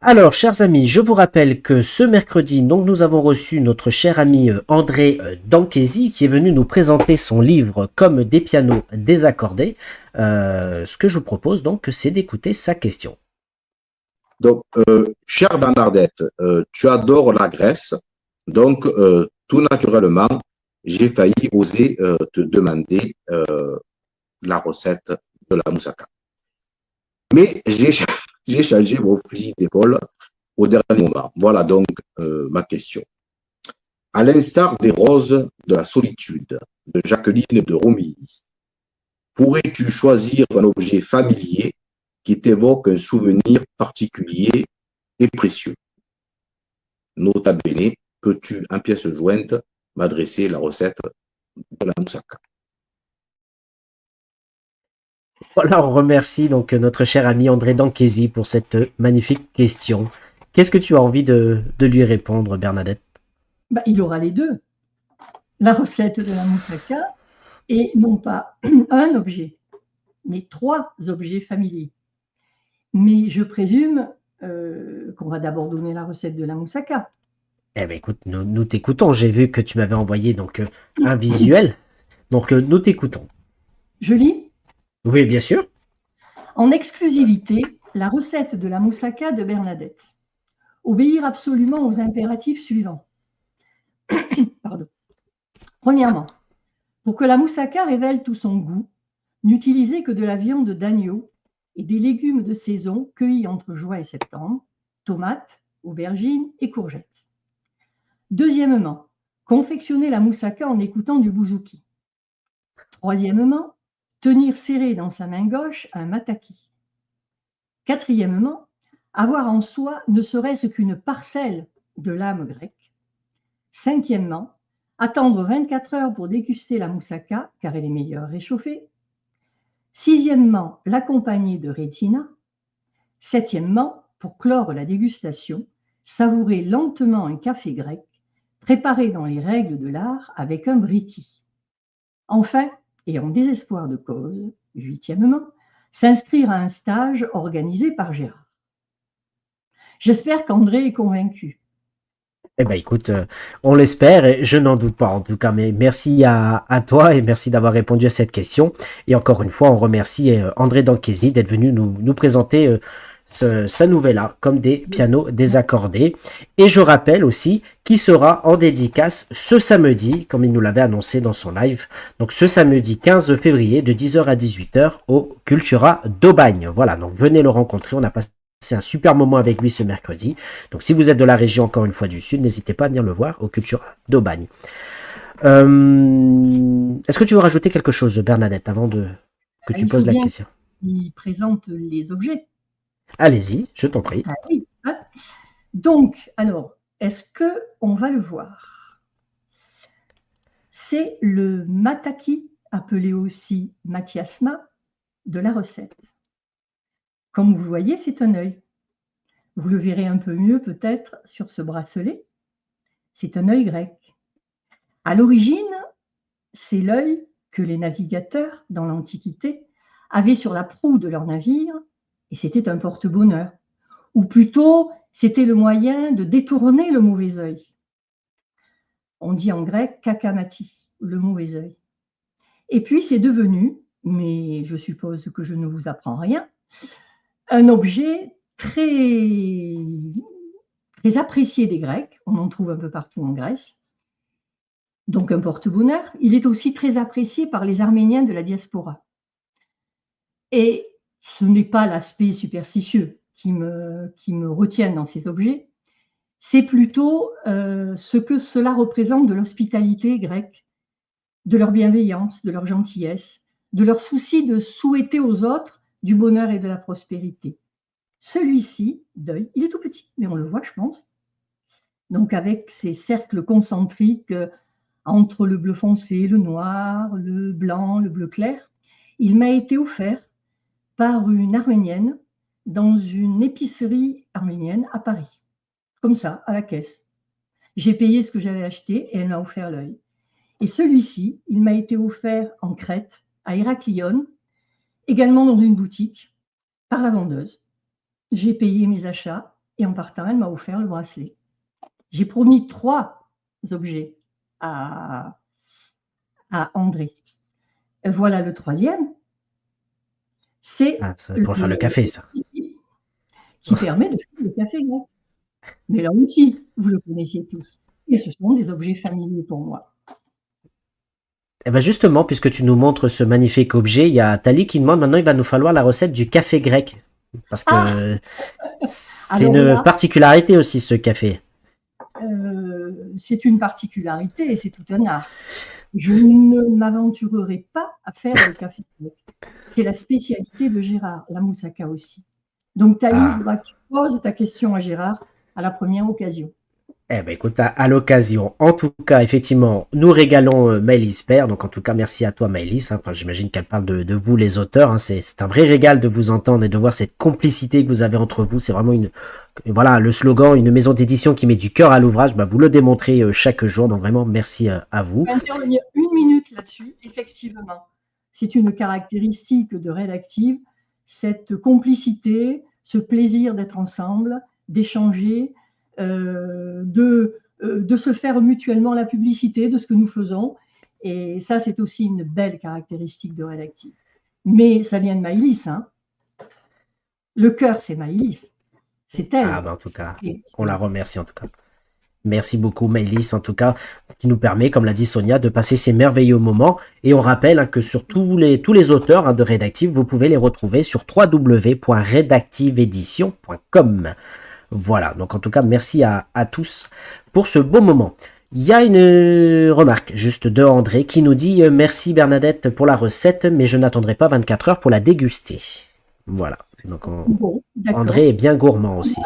[SPEAKER 1] Alors, chers amis, je vous rappelle que ce mercredi, donc, nous avons reçu notre cher ami André Danquesi qui est venu nous présenter son livre « Comme des pianos désaccordés ». Ce que je vous propose, donc, c'est d'écouter sa question.
[SPEAKER 6] Donc, chère Bernadette, tu adores la Grèce, donc, tout naturellement, j'ai failli oser te demander la recette de la moussaka. Mais j'ai changé mon fusil d'épaule au dernier moment. Voilà donc ma question. À l'instar des roses de la solitude de Jacqueline de Romilly, pourrais-tu choisir un objet familier qui t'évoque un souvenir particulier et précieux? Nota bene, peux-tu, en pièce jointe, m'adresser la recette de la moussaka?
[SPEAKER 1] Voilà, on remercie donc notre cher ami André Danquesi pour cette magnifique question. Qu'est-ce que tu as envie de lui répondre, Bernadette?
[SPEAKER 4] Il aura les deux. La recette de la moussaka et non pas un objet, mais 3 objets familiers. Mais je présume qu'on va d'abord donner la recette de la moussaka.
[SPEAKER 1] Eh bien, écoute, nous t'écoutons. J'ai vu que tu m'avais envoyé donc un visuel. Donc, nous t'écoutons.
[SPEAKER 4] Je lis?
[SPEAKER 1] Oui, bien sûr.
[SPEAKER 4] En exclusivité, la recette de la moussaka de Bernadette. Obéir absolument aux impératifs suivants. Pardon. Premièrement, pour que la moussaka révèle tout son goût, n'utilisez que de la viande d'agneau et des légumes de saison cueillis entre juin et septembre, tomates, aubergines et courgettes. Deuxièmement, confectionnez la moussaka en écoutant du bouzouki. Troisièmement, tenir serré dans sa main gauche un mataki. Quatrièmement, avoir en soi ne serait-ce qu'une parcelle de l'âme grecque. Cinquièmement, Attendre 24 heures pour déguster la moussaka, car elle est meilleure réchauffée. Sixièmement, l'accompagner de rétina. Septièmement, pour clore la dégustation, savourer lentement un café grec, préparé dans les règles de l'art avec un briki. Enfin, et en désespoir de cause, huitièmement, s'inscrire à un stage organisé par Gérard. J'espère qu'André est convaincu.
[SPEAKER 1] Eh ben écoute, on l'espère et je n'en doute pas en tout cas, mais merci à toi et merci d'avoir répondu à cette question. Et encore une fois, on remercie André Danchesi d'être venu nous présenter sa nouvella comme des pianos désaccordés. Et je rappelle aussi qu'il sera en dédicace ce samedi, comme il nous l'avait annoncé dans son live. Donc ce samedi 15 février de 10h à 18h au Cultura d'Aubagne. Voilà, donc venez le rencontrer, on a passé un super moment avec lui ce mercredi. Donc si vous êtes de la région, encore une fois du Sud, n'hésitez pas à venir le voir au Cultura d'Aubagne. Est-ce que tu veux rajouter quelque chose, Bernadette, avant que tu poses la question?
[SPEAKER 4] Il présente les objets.
[SPEAKER 1] Allez-y, je t'en prie.
[SPEAKER 4] Ah oui, hein. Donc, alors, est-ce qu'on va le voir? C'est le mataki, appelé aussi mathiasma, de la recette. Comme vous voyez, c'est un œil. Vous le verrez un peu mieux peut-être sur ce bracelet. C'est un œil grec. À l'origine, c'est l'œil que les navigateurs, dans l'Antiquité, avaient sur la proue de leur navire, et c'était un porte-bonheur. Ou plutôt, c'était le moyen de détourner le mauvais œil. On dit en grec kakamati, le mauvais œil. Et puis, c'est devenu, mais je suppose que je ne vous apprends rien, un objet très, très apprécié des Grecs. On en trouve un peu partout en Grèce. Donc, un porte-bonheur. Il est aussi très apprécié par les Arméniens de la diaspora. Et ce n'est pas l'aspect superstitieux qui me retient dans ces objets, c'est plutôt ce que cela représente de l'hospitalité grecque, de leur bienveillance, de leur gentillesse, de leur souci de souhaiter aux autres du bonheur et de la prospérité. Celui-ci, d'œil, il est tout petit, mais on le voit, je pense. Donc avec ces cercles concentriques entre le bleu foncé, le noir, le blanc, le bleu clair, il m'a été offert par une Arménienne dans une épicerie arménienne à Paris. Comme ça, à la caisse. J'ai payé ce que j'avais acheté et elle m'a offert l'œil. Et celui-ci, il m'a été offert en Crète, à Héraclione, également dans une boutique, par la vendeuse. J'ai payé mes achats et en partant, elle m'a offert le bracelet. J'ai promis 3 objets à André. Voilà le 3e. C'est
[SPEAKER 1] pour faire le café, ça.
[SPEAKER 4] Qui permet de faire le café grec. Mais là aussi, vous le connaissiez tous. Et ce sont des objets familiers pour moi.
[SPEAKER 1] Et bien justement, puisque tu nous montres ce magnifique objet, il y a Tali qui demande maintenant, il va nous falloir la recette du café grec. Parce que c'est une particularité aussi, ce café.
[SPEAKER 4] C'est une particularité et c'est tout un art. Je ne m'aventurerai pas à faire le café grec. C'est la spécialité de Gérard, la moussaka aussi. Donc, Thaïs, il faudra que tu poses ta question à Gérard à la première occasion.
[SPEAKER 1] Eh ben écoute, à l'occasion. En tout cas, effectivement, nous régalons Maëlys Père. Donc en tout cas, merci à toi Maëlys. Enfin, j'imagine qu'elle parle de vous les auteurs. Hein. C'est un vrai régal de vous entendre et de voir cette complicité que vous avez entre vous. C'est vraiment voilà, le slogan, une maison d'édition qui met du cœur à l'ouvrage. Bah, vous le démontrez chaque jour. Donc vraiment, merci à vous.
[SPEAKER 4] Je vais intervenir 1 minute là-dessus. Effectivement, c'est une caractéristique de Redactive, cette complicité, ce plaisir d'être ensemble, d'échanger, de se faire mutuellement la publicité de ce que nous faisons. Et ça, c'est aussi une belle caractéristique de Redactive. Mais ça vient de Maëlys. Hein. Le cœur, c'est Maëlys. C'est elle.
[SPEAKER 1] Ah, ben en tout cas, on la remercie en tout cas. Merci beaucoup Maëlys, en tout cas, qui nous permet, comme l'a dit Sonia, de passer ces merveilleux moments. Et on rappelle hein, que sur tous les auteurs hein, de Redactive, vous pouvez les retrouver sur www.redactiveedition.com. Voilà, donc en tout cas, merci à tous pour ce beau moment. Il y a une remarque juste de André qui nous dit « Merci Bernadette pour la recette, mais je n'attendrai pas 24 heures pour la déguster. » Voilà, donc
[SPEAKER 4] bon,
[SPEAKER 1] André est bien gourmand aussi.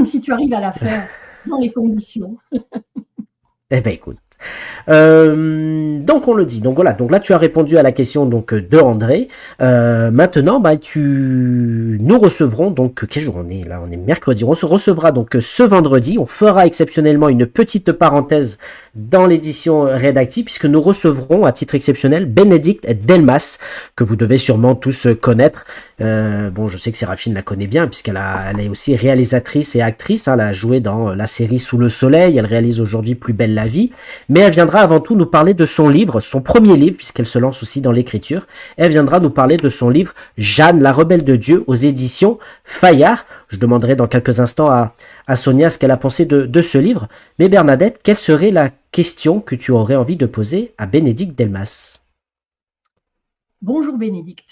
[SPEAKER 4] Si tu arrives à la faire dans les conditions.
[SPEAKER 1] Eh bien écoute, Donc on le dit. Donc voilà. Donc là tu as répondu à la question donc de André. Maintenant, bah nous recevrons donc quel jour on est là? On est mercredi. On se recevra donc ce vendredi. On fera exceptionnellement une petite parenthèse dans l'édition rédactive puisque nous recevrons à titre exceptionnel Bénédicte Delmas que vous devez sûrement tous connaître. Bon, je sais que Séraphine la connaît bien elle est aussi réalisatrice et actrice. Hein, elle a joué dans la série Sous le soleil. Elle réalise aujourd'hui Plus belle la vie. Mais elle viendra avant tout nous parler de son livre, son premier livre, puisqu'elle se lance aussi dans l'écriture. Elle viendra nous parler de son livre Jeanne, la rebelle de Dieu, aux éditions Fayard. Je demanderai dans quelques instants à Sonia ce qu'elle a pensé de ce livre. Mais Bernadette, quelle serait la question que tu aurais envie de poser à Bénédicte Delmas?
[SPEAKER 4] Bonjour Bénédicte.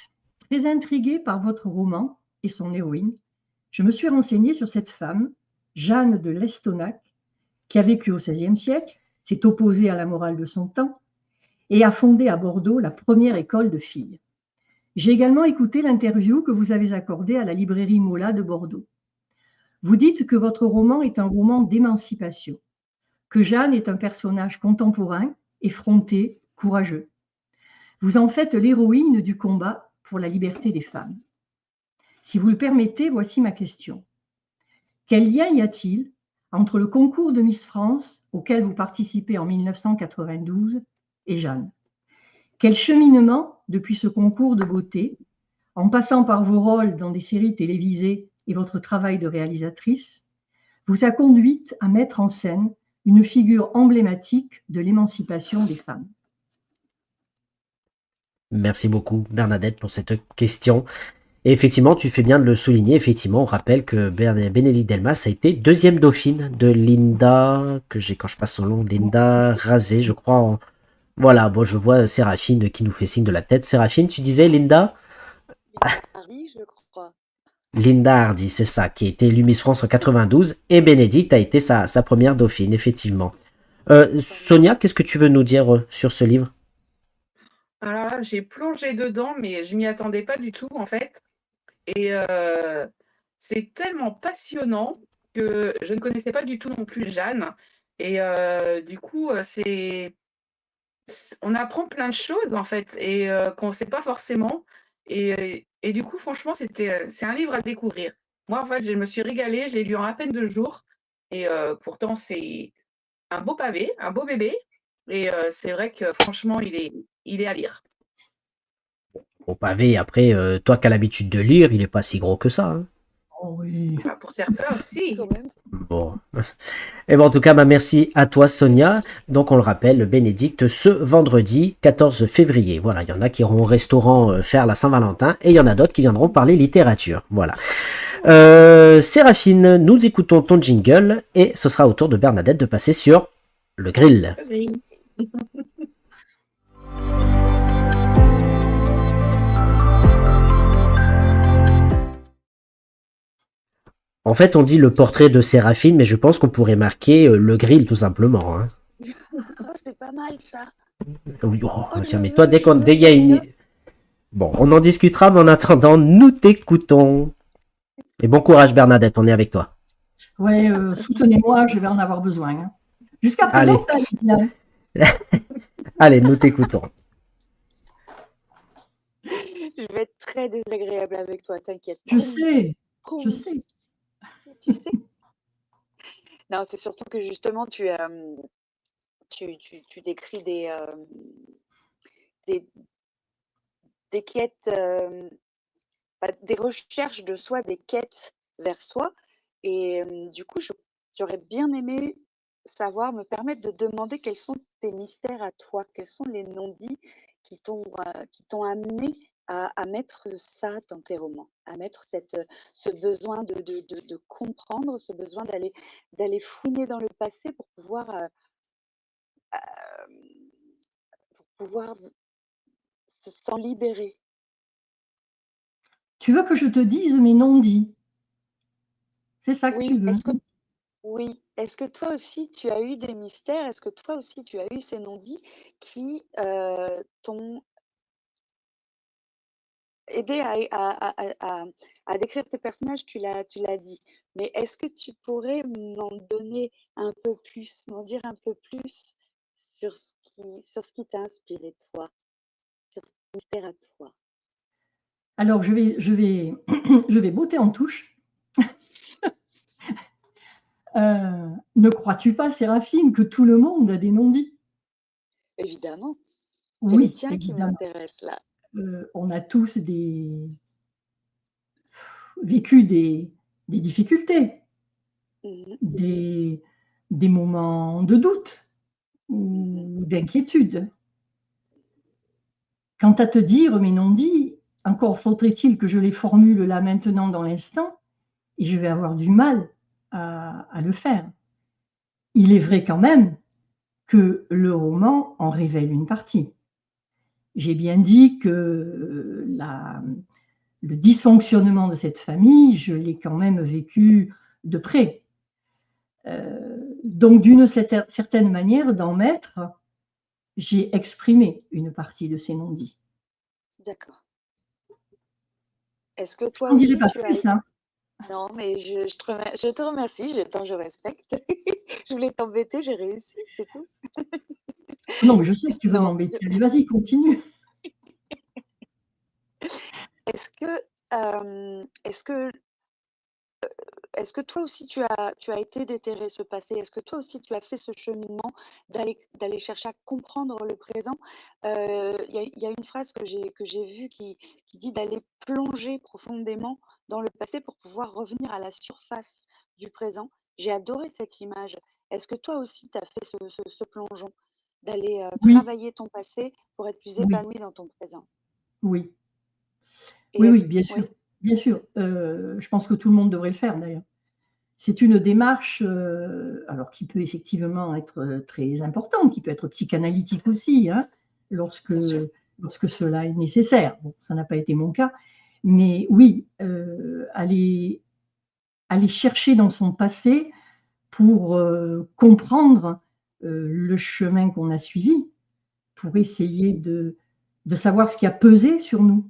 [SPEAKER 4] Très intriguée par votre roman et son héroïne, je me suis renseignée sur cette femme, Jeanne de Lestonac, qui a vécu au XVIe siècle, s'est opposée à la morale de son temps et a fondé à Bordeaux la première école de filles. J'ai également écouté l'interview que vous avez accordée à la librairie Mola de Bordeaux. Vous dites que votre roman est un roman d'émancipation, que Jeanne est un personnage contemporain, effronté, courageux. Vous en faites l'héroïne du combat pour la liberté des femmes. Si vous le permettez, voici ma question. Quel lien y a-t-il entre le concours de Miss France auquel vous participez en 1992 et Jeanne? Quel cheminement depuis ce concours de beauté, en passant par vos rôles dans des séries télévisées et votre travail de réalisatrice, vous a conduite à mettre en scène une figure emblématique de l'émancipation des femmes?
[SPEAKER 1] Merci beaucoup Bernadette pour cette question. Et effectivement, tu fais bien de le souligner. Effectivement, on rappelle que Bénédicte Delmas a été deuxième dauphine de Linda, que j'écorche pas son nom, Linda Razé, je crois. Voilà, bon, je vois Séraphine qui nous fait signe de la tête. Séraphine, tu disais Linda?
[SPEAKER 3] Hardy, je crois.
[SPEAKER 1] Linda Hardy, c'est ça, qui a été élue Miss France en 92, et Bénédicte a été sa première dauphine, effectivement. Sonia, qu'est-ce que tu veux nous dire sur ce livre?
[SPEAKER 2] Alors là, j'ai plongé dedans, mais je m'y attendais pas du tout, en fait. Et c'est tellement passionnant que je ne connaissais pas du tout non plus Jeanne. Et du coup, on apprend plein de choses, en fait, et qu'on ne sait pas forcément. Et du coup, franchement, c'est un livre à découvrir. Moi, en fait, je me suis régalée, je l'ai lu en à peine 2 jours. Et pourtant, c'est un beau pavé, un beau bébé. Et c'est vrai que franchement, il est à lire.
[SPEAKER 1] Au pavé, après, toi qui as l'habitude de lire, il est pas si gros que ça. Hein.
[SPEAKER 4] Oh oui.
[SPEAKER 2] Bah, pour certains, si.
[SPEAKER 3] Quand même.
[SPEAKER 1] Bon. Et bon, en tout cas, bah, merci à toi, Sonia. Donc, on le rappelle, Bénédicte, ce vendredi 14 février. Voilà, il y en a qui iront au restaurant faire la Saint-Valentin et il y en a d'autres qui viendront parler littérature. Voilà. Séraphine, nous écoutons ton jingle et ce sera au tour de Bernadette de passer sur le grill.
[SPEAKER 2] Oui.
[SPEAKER 1] En fait, on dit le portrait de Séraphine, mais je pense qu'on pourrait marquer le grill tout simplement. Hein.
[SPEAKER 3] Oh, c'est pas mal ça.
[SPEAKER 1] Oui, oh,
[SPEAKER 3] Oh,
[SPEAKER 1] tiens,
[SPEAKER 3] je
[SPEAKER 1] mais toi,
[SPEAKER 3] veux, je veux,
[SPEAKER 1] dès qu'il y a
[SPEAKER 3] je
[SPEAKER 1] une...
[SPEAKER 3] veux.
[SPEAKER 1] Bon, on en discutera, mais en attendant, nous t'écoutons. Et bon courage, Bernadette, on est avec toi.
[SPEAKER 4] Ouais, soutenez-moi, je vais en avoir besoin. Hein. Jusqu'à présent,
[SPEAKER 1] Allez.
[SPEAKER 4] ça allait bien.
[SPEAKER 1] Allez, nous t'écoutons.
[SPEAKER 3] Je vais être très désagréable avec toi, t'inquiète.
[SPEAKER 4] Je sais, je
[SPEAKER 3] Promis,
[SPEAKER 4] sais.
[SPEAKER 3] tu sais. Non, c'est surtout que justement, tu décris des, des quêtes, des recherches de soi, des quêtes vers soi. Et du coup, j'aurais bien aimé savoir, me permettre de demander quels sont tes mystères à toi, quels sont les non-dits qui t'ont amené à mettre ça dans tes romans, à mettre ce besoin de comprendre, ce besoin d'aller fouiner dans le passé pour pouvoir s'en libérer.
[SPEAKER 4] Tu veux que je te dise mes non-dits? C'est ça que tu veux?
[SPEAKER 3] Oui, est-ce que toi aussi tu as eu des mystères? Est-ce que toi aussi tu as eu ces non-dits qui t'ont aidé à décrire tes personnages? Tu l'as dit. Mais est-ce que tu pourrais m'en donner un peu plus, m'en dire un peu plus sur ce qui t'a inspiré toi, sur ton mystère à toi.
[SPEAKER 4] Alors, je vais botter en touche. Ne crois-tu pas, Séraphine, que tout le monde a des non-dits?
[SPEAKER 3] Évidemment, c'est les
[SPEAKER 4] Oui,
[SPEAKER 3] tiens qui
[SPEAKER 4] évidemment.
[SPEAKER 3] m'intéressent là.
[SPEAKER 4] On a tous vécu des difficultés,
[SPEAKER 3] Mhm,
[SPEAKER 4] des moments de doute ou d'inquiétude. Quant à te dire mes non-dits, encore faudrait-il que je les formule là maintenant dans l'instant, et je vais avoir du mal à le faire. Il est vrai quand même que le roman en révèle une partie. J'ai bien dit que le dysfonctionnement de cette famille, je l'ai quand même vécu de près. Donc, d'une certaine manière, dans Maître, j'ai exprimé une partie de ces non-dits.
[SPEAKER 3] d'accord. Est-ce que
[SPEAKER 4] Je
[SPEAKER 3] toi
[SPEAKER 4] n'en dirai
[SPEAKER 3] aussi
[SPEAKER 4] pas
[SPEAKER 3] tu as...
[SPEAKER 4] plus, hein.
[SPEAKER 3] Non, mais je te remercie, je respecte. Je voulais t'embêter, j'ai réussi, c'est tout.
[SPEAKER 4] Non, mais je sais que tu veux
[SPEAKER 3] Non,
[SPEAKER 4] m'embêter. Allez, vas-y, continue.
[SPEAKER 3] est-ce que, est-ce que est-ce que toi aussi tu as été déterrer ce passé? Est-ce que toi aussi tu as fait ce cheminement d'aller chercher à comprendre le présent? Il y a une phrase que j'ai vue qui dit d'aller plonger profondément dans le passé pour pouvoir revenir à la surface du présent. J'ai adoré cette image. Est-ce que toi aussi tu as fait ce plongeon, d'aller
[SPEAKER 4] Oui,
[SPEAKER 3] travailler ton passé pour être plus
[SPEAKER 4] oui,
[SPEAKER 3] épanoui dans ton présent?
[SPEAKER 4] oui.
[SPEAKER 3] Et
[SPEAKER 4] Oui, oui,
[SPEAKER 3] est-ce
[SPEAKER 4] bien sûr.
[SPEAKER 3] oui,
[SPEAKER 4] Bien sûr. Je pense que tout le monde devrait le faire d'ailleurs. C'est une démarche, alors qui peut effectivement être très importante, qui peut être psychanalytique aussi, hein, lorsque,
[SPEAKER 3] bien sûr.
[SPEAKER 4] lorsque cela est nécessaire. Bon, ça n'a pas été mon cas, mais oui, aller chercher dans son passé pour comprendre le chemin qu'on a suivi, pour essayer de savoir ce qui a pesé sur nous.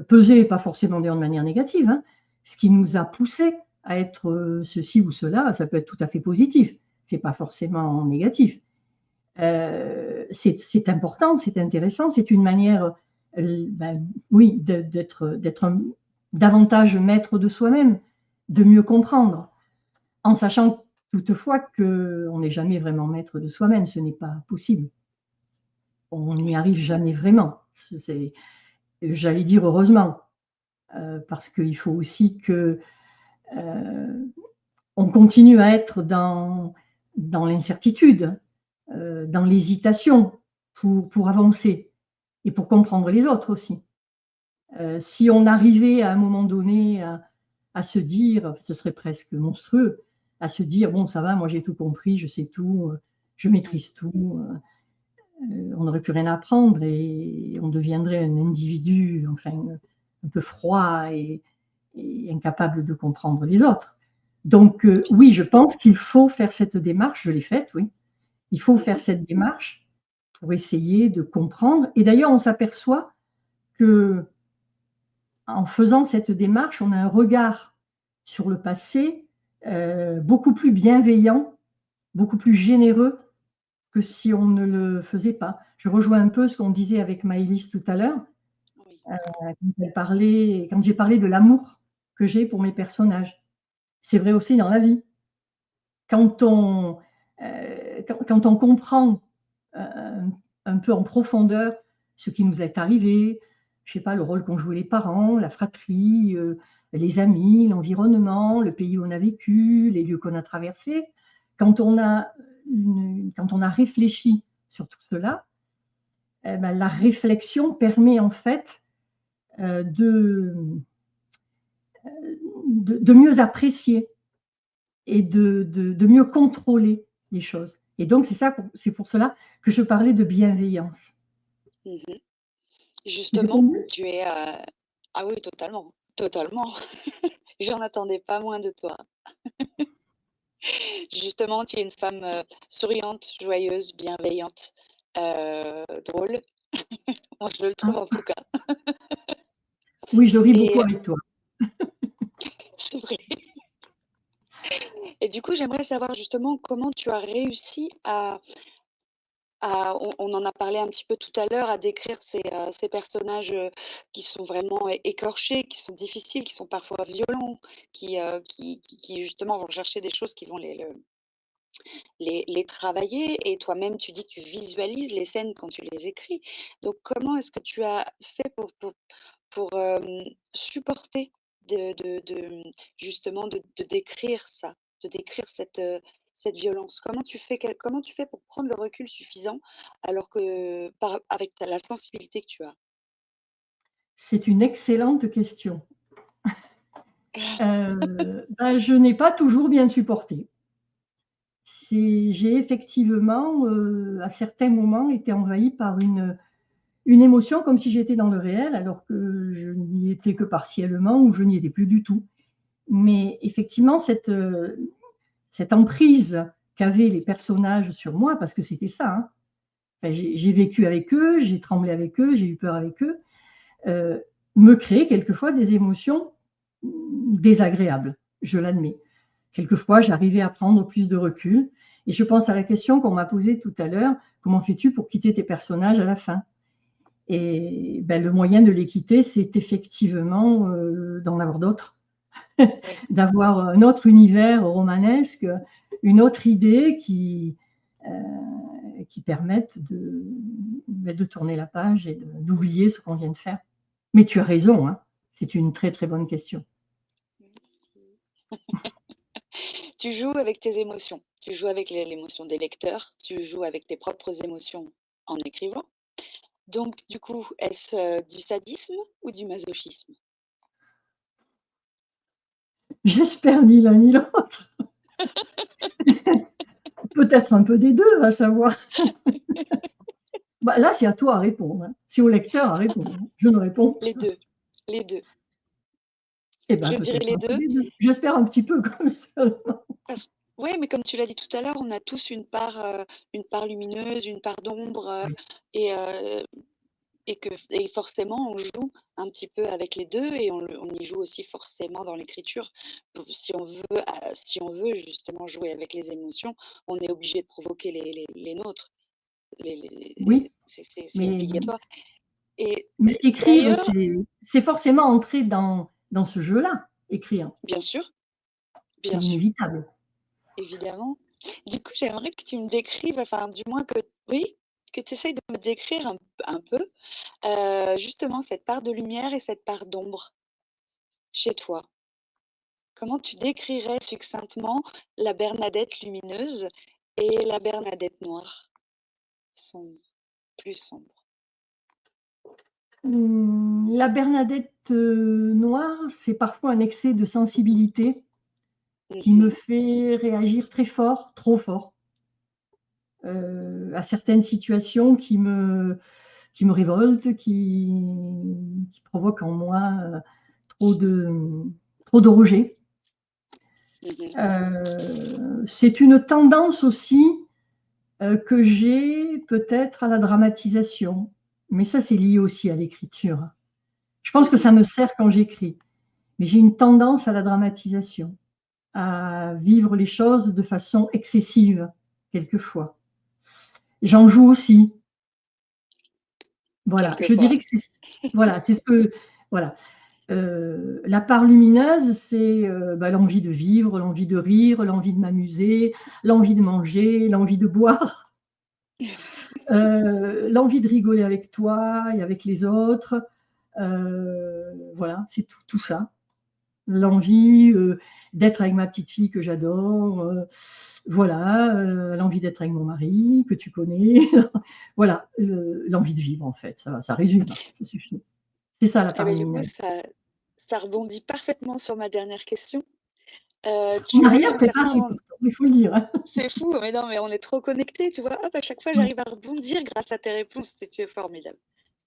[SPEAKER 4] Pesé, pas forcément de manière négative, hein, ce qui nous a poussé à être ceci ou cela, ça peut être tout à fait positif, c'est pas forcément négatif. C'est important, c'est intéressant, c'est une manière, ben, oui, d'être davantage maître de soi-même, de mieux comprendre, en sachant toutefois qu'on n'est jamais vraiment maître de soi-même, ce n'est pas possible. On n'y
[SPEAKER 3] Oui.
[SPEAKER 4] arrive jamais vraiment. J'allais dire heureusement, parce qu'il faut aussi que on continue à être dans l'incertitude, dans l'hésitation pour avancer et pour comprendre les autres aussi. Si on arrivait à un moment donné à se dire, ce serait presque monstrueux, à se dire, bon, ça va, moi j'ai tout compris, je sais tout, je maîtrise tout, on n'aurait plus rien à apprendre et on deviendrait un individu, enfin, un peu froid et incapable de comprendre les autres. Donc, oui, je pense qu'il faut faire cette démarche, je l'ai faite, oui. Il faut faire cette démarche pour essayer de comprendre. Et d'ailleurs, on s'aperçoit que en faisant cette démarche, on a un regard sur le passé beaucoup plus bienveillant, beaucoup plus généreux que si on ne le faisait pas. Je rejoins un peu ce qu'on disait avec Maëlys tout à l'heure,
[SPEAKER 3] Oui.
[SPEAKER 4] quand j'ai parlé de l'amour que j'ai pour mes personnages. C'est vrai aussi dans la vie. Quand on, quand on comprend un peu en profondeur ce qui nous est arrivé, je sais pas, le rôle qu'ont joué les parents, la fratrie, les amis, l'environnement, le pays où on a vécu, les lieux qu'on a traversés, quand on a réfléchi sur tout cela, eh ben, la réflexion permet en fait de mieux apprécier et de mieux contrôler les choses. Et donc, c'est pour cela que je parlais de bienveillance.
[SPEAKER 3] Mhm.
[SPEAKER 4] J'ai
[SPEAKER 3] Justement,
[SPEAKER 4] répondu?
[SPEAKER 3] tu es... Ah oui, totalement, totalement. J'en attendais pas moins de toi. Justement, tu es une femme souriante, joyeuse, bienveillante, drôle. Moi, je le trouve en tout cas.
[SPEAKER 4] Oui, je ris beaucoup
[SPEAKER 3] Et
[SPEAKER 4] avec toi.
[SPEAKER 3] c'est vrai. Et du coup, j'aimerais savoir justement comment tu as réussi on en a parlé un petit peu tout à l'heure, à décrire ces personnages qui sont vraiment écorchés, qui sont difficiles, qui sont parfois violents, qui justement vont chercher des choses qui vont les travailler. Et toi-même, tu dis que tu visualises les scènes quand tu les écris. Donc, comment est-ce que tu as fait pour supporter justement de décrire ça, de décrire cette violence? Comment tu fais pour prendre le recul suffisant alors que avec la sensibilité que tu as?
[SPEAKER 4] C'est une excellente question. Je n'ai pas toujours bien supporté. J'ai effectivement, à certains moments, été envahie par une émotion comme si j'étais dans le réel, alors que je n'y étais que partiellement ou je n'y étais plus du tout. Mais effectivement, cette emprise qu'avaient les personnages sur moi, parce que c'était ça, hein. Enfin, j'ai vécu avec eux, j'ai tremblé avec eux, j'ai eu peur avec eux, me créait quelquefois des émotions désagréables, je l'admets. Quelquefois, j'arrivais à prendre plus de recul. Et je pense à la question qu'on m'a posée tout à l'heure, comment fais-tu pour quitter tes personnages à la fin? Et le moyen de les quitter, c'est effectivement d'en avoir d'autres, d'avoir un autre univers romanesque, une autre idée qui permettent de tourner la page et d'oublier ce qu'on vient de faire. Mais tu as raison, hein, c'est une très très bonne question.
[SPEAKER 3] Tu joues avec tes émotions, tu joues avec l'émotion des lecteurs, tu joues avec tes propres émotions en écrivant. Donc, du coup, est-ce du sadisme ou du masochisme?
[SPEAKER 4] J'espère ni l'un ni l'autre. Peut-être un peu des deux, à savoir. Là, c'est à toi à répondre, hein. C'est au lecteur à répondre. Je ne réponds pas.
[SPEAKER 3] Les deux, les deux.
[SPEAKER 4] Je
[SPEAKER 3] dirais les deux.
[SPEAKER 4] J'espère un petit peu comme ça.
[SPEAKER 3] Oui, mais comme tu l'as dit tout à l'heure, on a tous une part lumineuse, une part d'ombre,
[SPEAKER 4] Oui.
[SPEAKER 3] et forcément, on joue un petit peu avec les deux et on y joue aussi forcément dans l'écriture. Si on veut justement jouer avec les émotions, on est obligé de provoquer les nôtres.
[SPEAKER 4] Oui,
[SPEAKER 3] C'est
[SPEAKER 4] mais
[SPEAKER 3] obligatoire.
[SPEAKER 4] mais écrire,
[SPEAKER 3] d'ailleurs,
[SPEAKER 4] c'est forcément entrer dans ce jeu-là, écrire.
[SPEAKER 3] bien sûr,
[SPEAKER 4] C'est
[SPEAKER 3] bien sûr,
[SPEAKER 4] inévitable.
[SPEAKER 3] évidemment. Du coup, j'aimerais que tu me décrives, enfin, du moins que tu essayes de me décrire un peu, justement, cette part de lumière et cette part d'ombre chez toi. Comment tu décrirais succinctement la Bernadette lumineuse et la Bernadette noire, sombre, plus sombre?
[SPEAKER 4] La Bernadette noire, c'est parfois un excès de sensibilité qui me fait réagir très fort, trop fort, à certaines situations qui me révoltent, qui provoquent en moi trop de rejet. C'est une tendance aussi que j'ai peut-être à la dramatisation, mais ça c'est lié aussi à l'écriture. Je pense que ça me sert quand j'écris, mais j'ai une tendance à la dramatisation, à vivre les choses de façon excessive quelquefois. J'en joue aussi. Voilà, je dirais que c'est ce que voilà. La part lumineuse, c'est l'envie de vivre, l'envie de rire, l'envie de m'amuser, l'envie de manger, l'envie de boire, l'envie de rigoler avec toi et avec les autres. Voilà, c'est tout ça. L'envie d'être avec ma petite fille que j'adore, l'envie d'être avec mon mari que tu connais, voilà, l'envie de vivre en fait, ça résume, ça suffit. C'est ça la part lumineuse.
[SPEAKER 3] Du coup, ça rebondit parfaitement sur ma dernière question.
[SPEAKER 4] On n'a rien préparé, il faut le dire. Hein.
[SPEAKER 3] C'est fou, mais non, mais on est trop connectés, tu vois. Hop, à chaque fois, j'arrive à rebondir grâce à tes réponses, tu es formidable.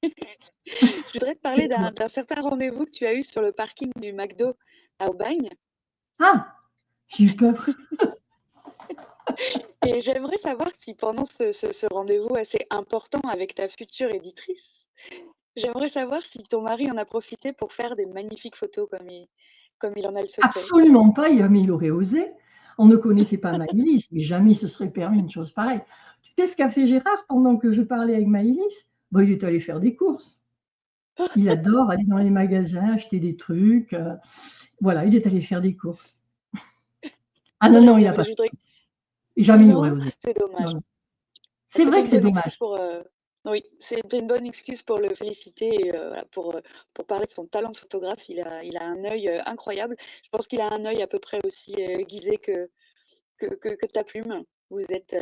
[SPEAKER 3] Je voudrais te parler d'un certain rendez-vous que tu as eu sur le parking du McDo à Aubagne.
[SPEAKER 4] Ah, j'ai eu peur.
[SPEAKER 3] Et j'aimerais savoir si pendant ce rendez-vous assez important avec ta future éditrice, j'aimerais savoir si ton mari en a profité pour faire des magnifiques photos comme il en a le secret.
[SPEAKER 4] Absolument pas, mais il aurait osé. on ne connaissait pas Maëlys, mais jamais il se serait permis une chose pareille. Tu sais ce qu'a fait Gérard pendant que je parlais avec Maëlys? Ben, il est allé faire des courses. Il adore aller dans les magasins, acheter des trucs. Voilà, il est allé faire des courses. Ah non, non, il n'a pas. Jamais il aurait osé.
[SPEAKER 3] C'est dommage.
[SPEAKER 4] C'est vrai que c'est dommage.
[SPEAKER 3] Oui, c'est une bonne excuse pour le féliciter, et, pour parler de son talent de photographe. Il a un œil incroyable. Je pense qu'il a un œil à peu près aussi aiguisé que ta plume. Vous êtes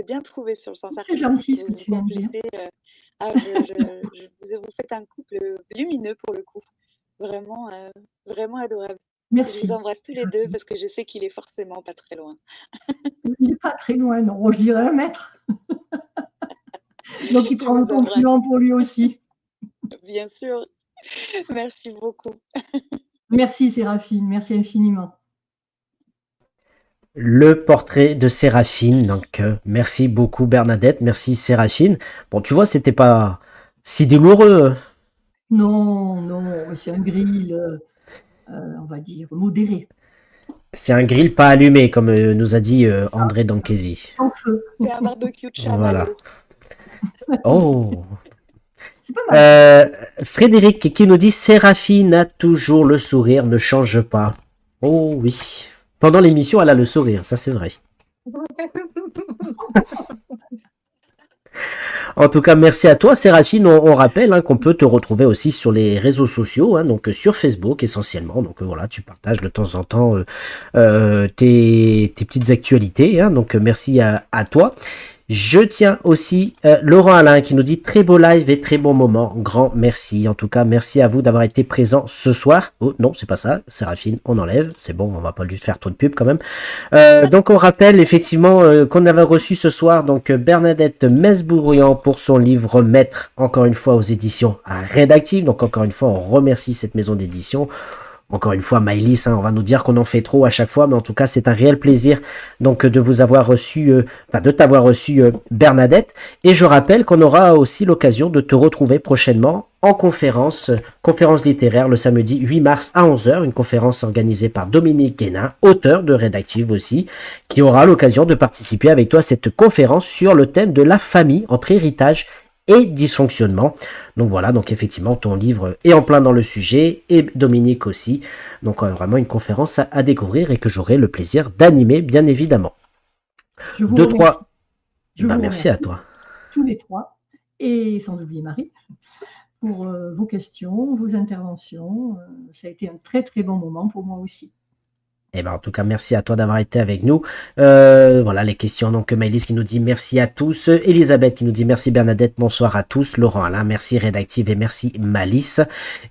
[SPEAKER 3] bien trouvés sur le sens artistique.
[SPEAKER 4] C'est gentil ce que tu viens de dire.
[SPEAKER 3] Vous faites un couple lumineux pour le coup. Vraiment, vraiment adorable.
[SPEAKER 4] Merci.
[SPEAKER 3] Je vous embrasse tous les deux parce que je sais qu'il est forcément pas très loin.
[SPEAKER 4] Il n'est pas très loin, non, je dirais 1 mètre. Donc il prend un compliment pour lui aussi.
[SPEAKER 3] Bien sûr. Merci beaucoup.
[SPEAKER 4] Merci Séraphine, merci infiniment.
[SPEAKER 1] Le portrait de Séraphine, donc merci beaucoup Bernadette, merci Séraphine. Bon, tu vois, c'était pas si douloureux.
[SPEAKER 4] Non, c'est un grill, on va dire, modéré.
[SPEAKER 1] C'est un grill pas allumé, comme nous a dit André Danquesi.
[SPEAKER 4] Sans feu.
[SPEAKER 3] C'est un barbecue de chamallow.
[SPEAKER 1] Voilà. Oh.
[SPEAKER 4] C'est pas mal.
[SPEAKER 1] Frédéric qui nous dit Séraphine a toujours le sourire, ne change pas. Oh oui. Pendant l'émission, elle a le sourire, ça c'est vrai. En tout cas, merci à toi, Séraphine. On rappelle qu'on peut te retrouver aussi sur les réseaux sociaux, donc sur Facebook essentiellement. Donc voilà, tu partages de temps en temps tes petites actualités. Donc merci à toi. Je tiens aussi Laurent Alain qui nous dit très beau live et très bon moment. Grand merci. En tout cas, merci à vous d'avoir été présent ce soir. Oh non, c'est pas ça. Séraphine, on enlève. C'est bon, on va pas lui faire trop de pub quand même. Donc on rappelle effectivement qu'on avait reçu ce soir donc Bernadette Mesbourian pour son livre Maître, encore une fois aux éditions Rédactive. Donc encore une fois, on remercie cette maison d'édition. Encore une fois, Maëlys, on va nous dire qu'on en fait trop à chaque fois, mais en tout cas, c'est un réel plaisir donc de vous avoir reçu, de t'avoir reçu Bernadette. Et je rappelle qu'on aura aussi l'occasion de te retrouver prochainement en conférence littéraire le samedi 8 mars à 11h, une conférence organisée par Dominique Guénin, auteur de Rédactive aussi, qui aura l'occasion de participer avec toi à cette conférence sur le thème de la famille entre héritage et dysfonctionnement. Donc voilà, donc effectivement ton livre est en plein dans le sujet et Dominique aussi. Donc vraiment une conférence à découvrir et que j'aurai le plaisir d'animer bien évidemment. Merci à toi.
[SPEAKER 4] Tous les trois et sans oublier Marie pour vos questions, vos interventions. Ça a été un très très bon moment pour moi aussi.
[SPEAKER 1] Eh ben, en tout cas, merci à toi d'avoir été avec nous. Voilà les questions. Donc, Maëlys qui nous dit merci à tous. Elisabeth qui nous dit merci Bernadette, bonsoir à tous. Laurent Alain, merci Rédactive et merci Malice.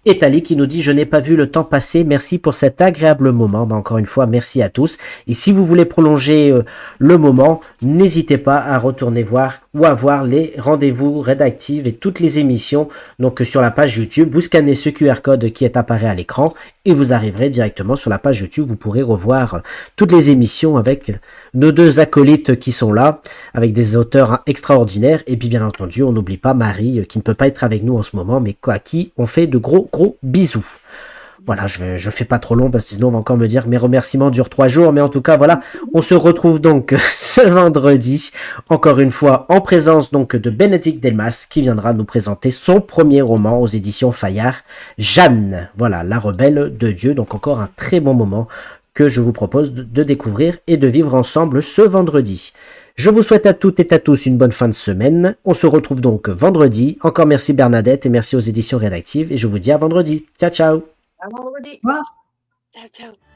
[SPEAKER 1] Et Tali qui nous dit je n'ai pas vu le temps passer. Merci pour cet agréable moment. Ben, encore une fois, merci à tous. Et si vous voulez prolonger le moment, n'hésitez pas à retourner voir ou à voir les rendez-vous Rédactive et toutes les émissions. Donc, sur la page YouTube, vous scannez ce QR code qui est apparu à l'écran et vous arriverez directement sur la page YouTube. Vous pourrez revoir toutes les émissions avec nos deux acolytes qui sont là, avec des auteurs extraordinaires. Et puis bien entendu, on n'oublie pas Marie qui ne peut pas être avec nous en ce moment, mais à qui on fait de gros bisous. Voilà, je fais pas trop long parce que sinon on va encore me dire que mes remerciements durent 3 jours. Mais en tout cas, voilà, on se retrouve donc ce vendredi, encore une fois, en présence donc de Bénédicte Delmas qui viendra nous présenter son premier roman aux éditions Fayard, Jeanne. Voilà, la rebelle de Dieu. Donc encore un très bon moment que je vous propose de découvrir et de vivre ensemble ce vendredi. Je vous souhaite à toutes et à tous une bonne fin de semaine. On se retrouve donc vendredi. Encore merci Bernadette et merci aux éditions Rédactives. Et je vous dis à vendredi. Ciao, ciao.
[SPEAKER 2] À vendredi.
[SPEAKER 4] Au revoir.
[SPEAKER 3] Ciao, ciao.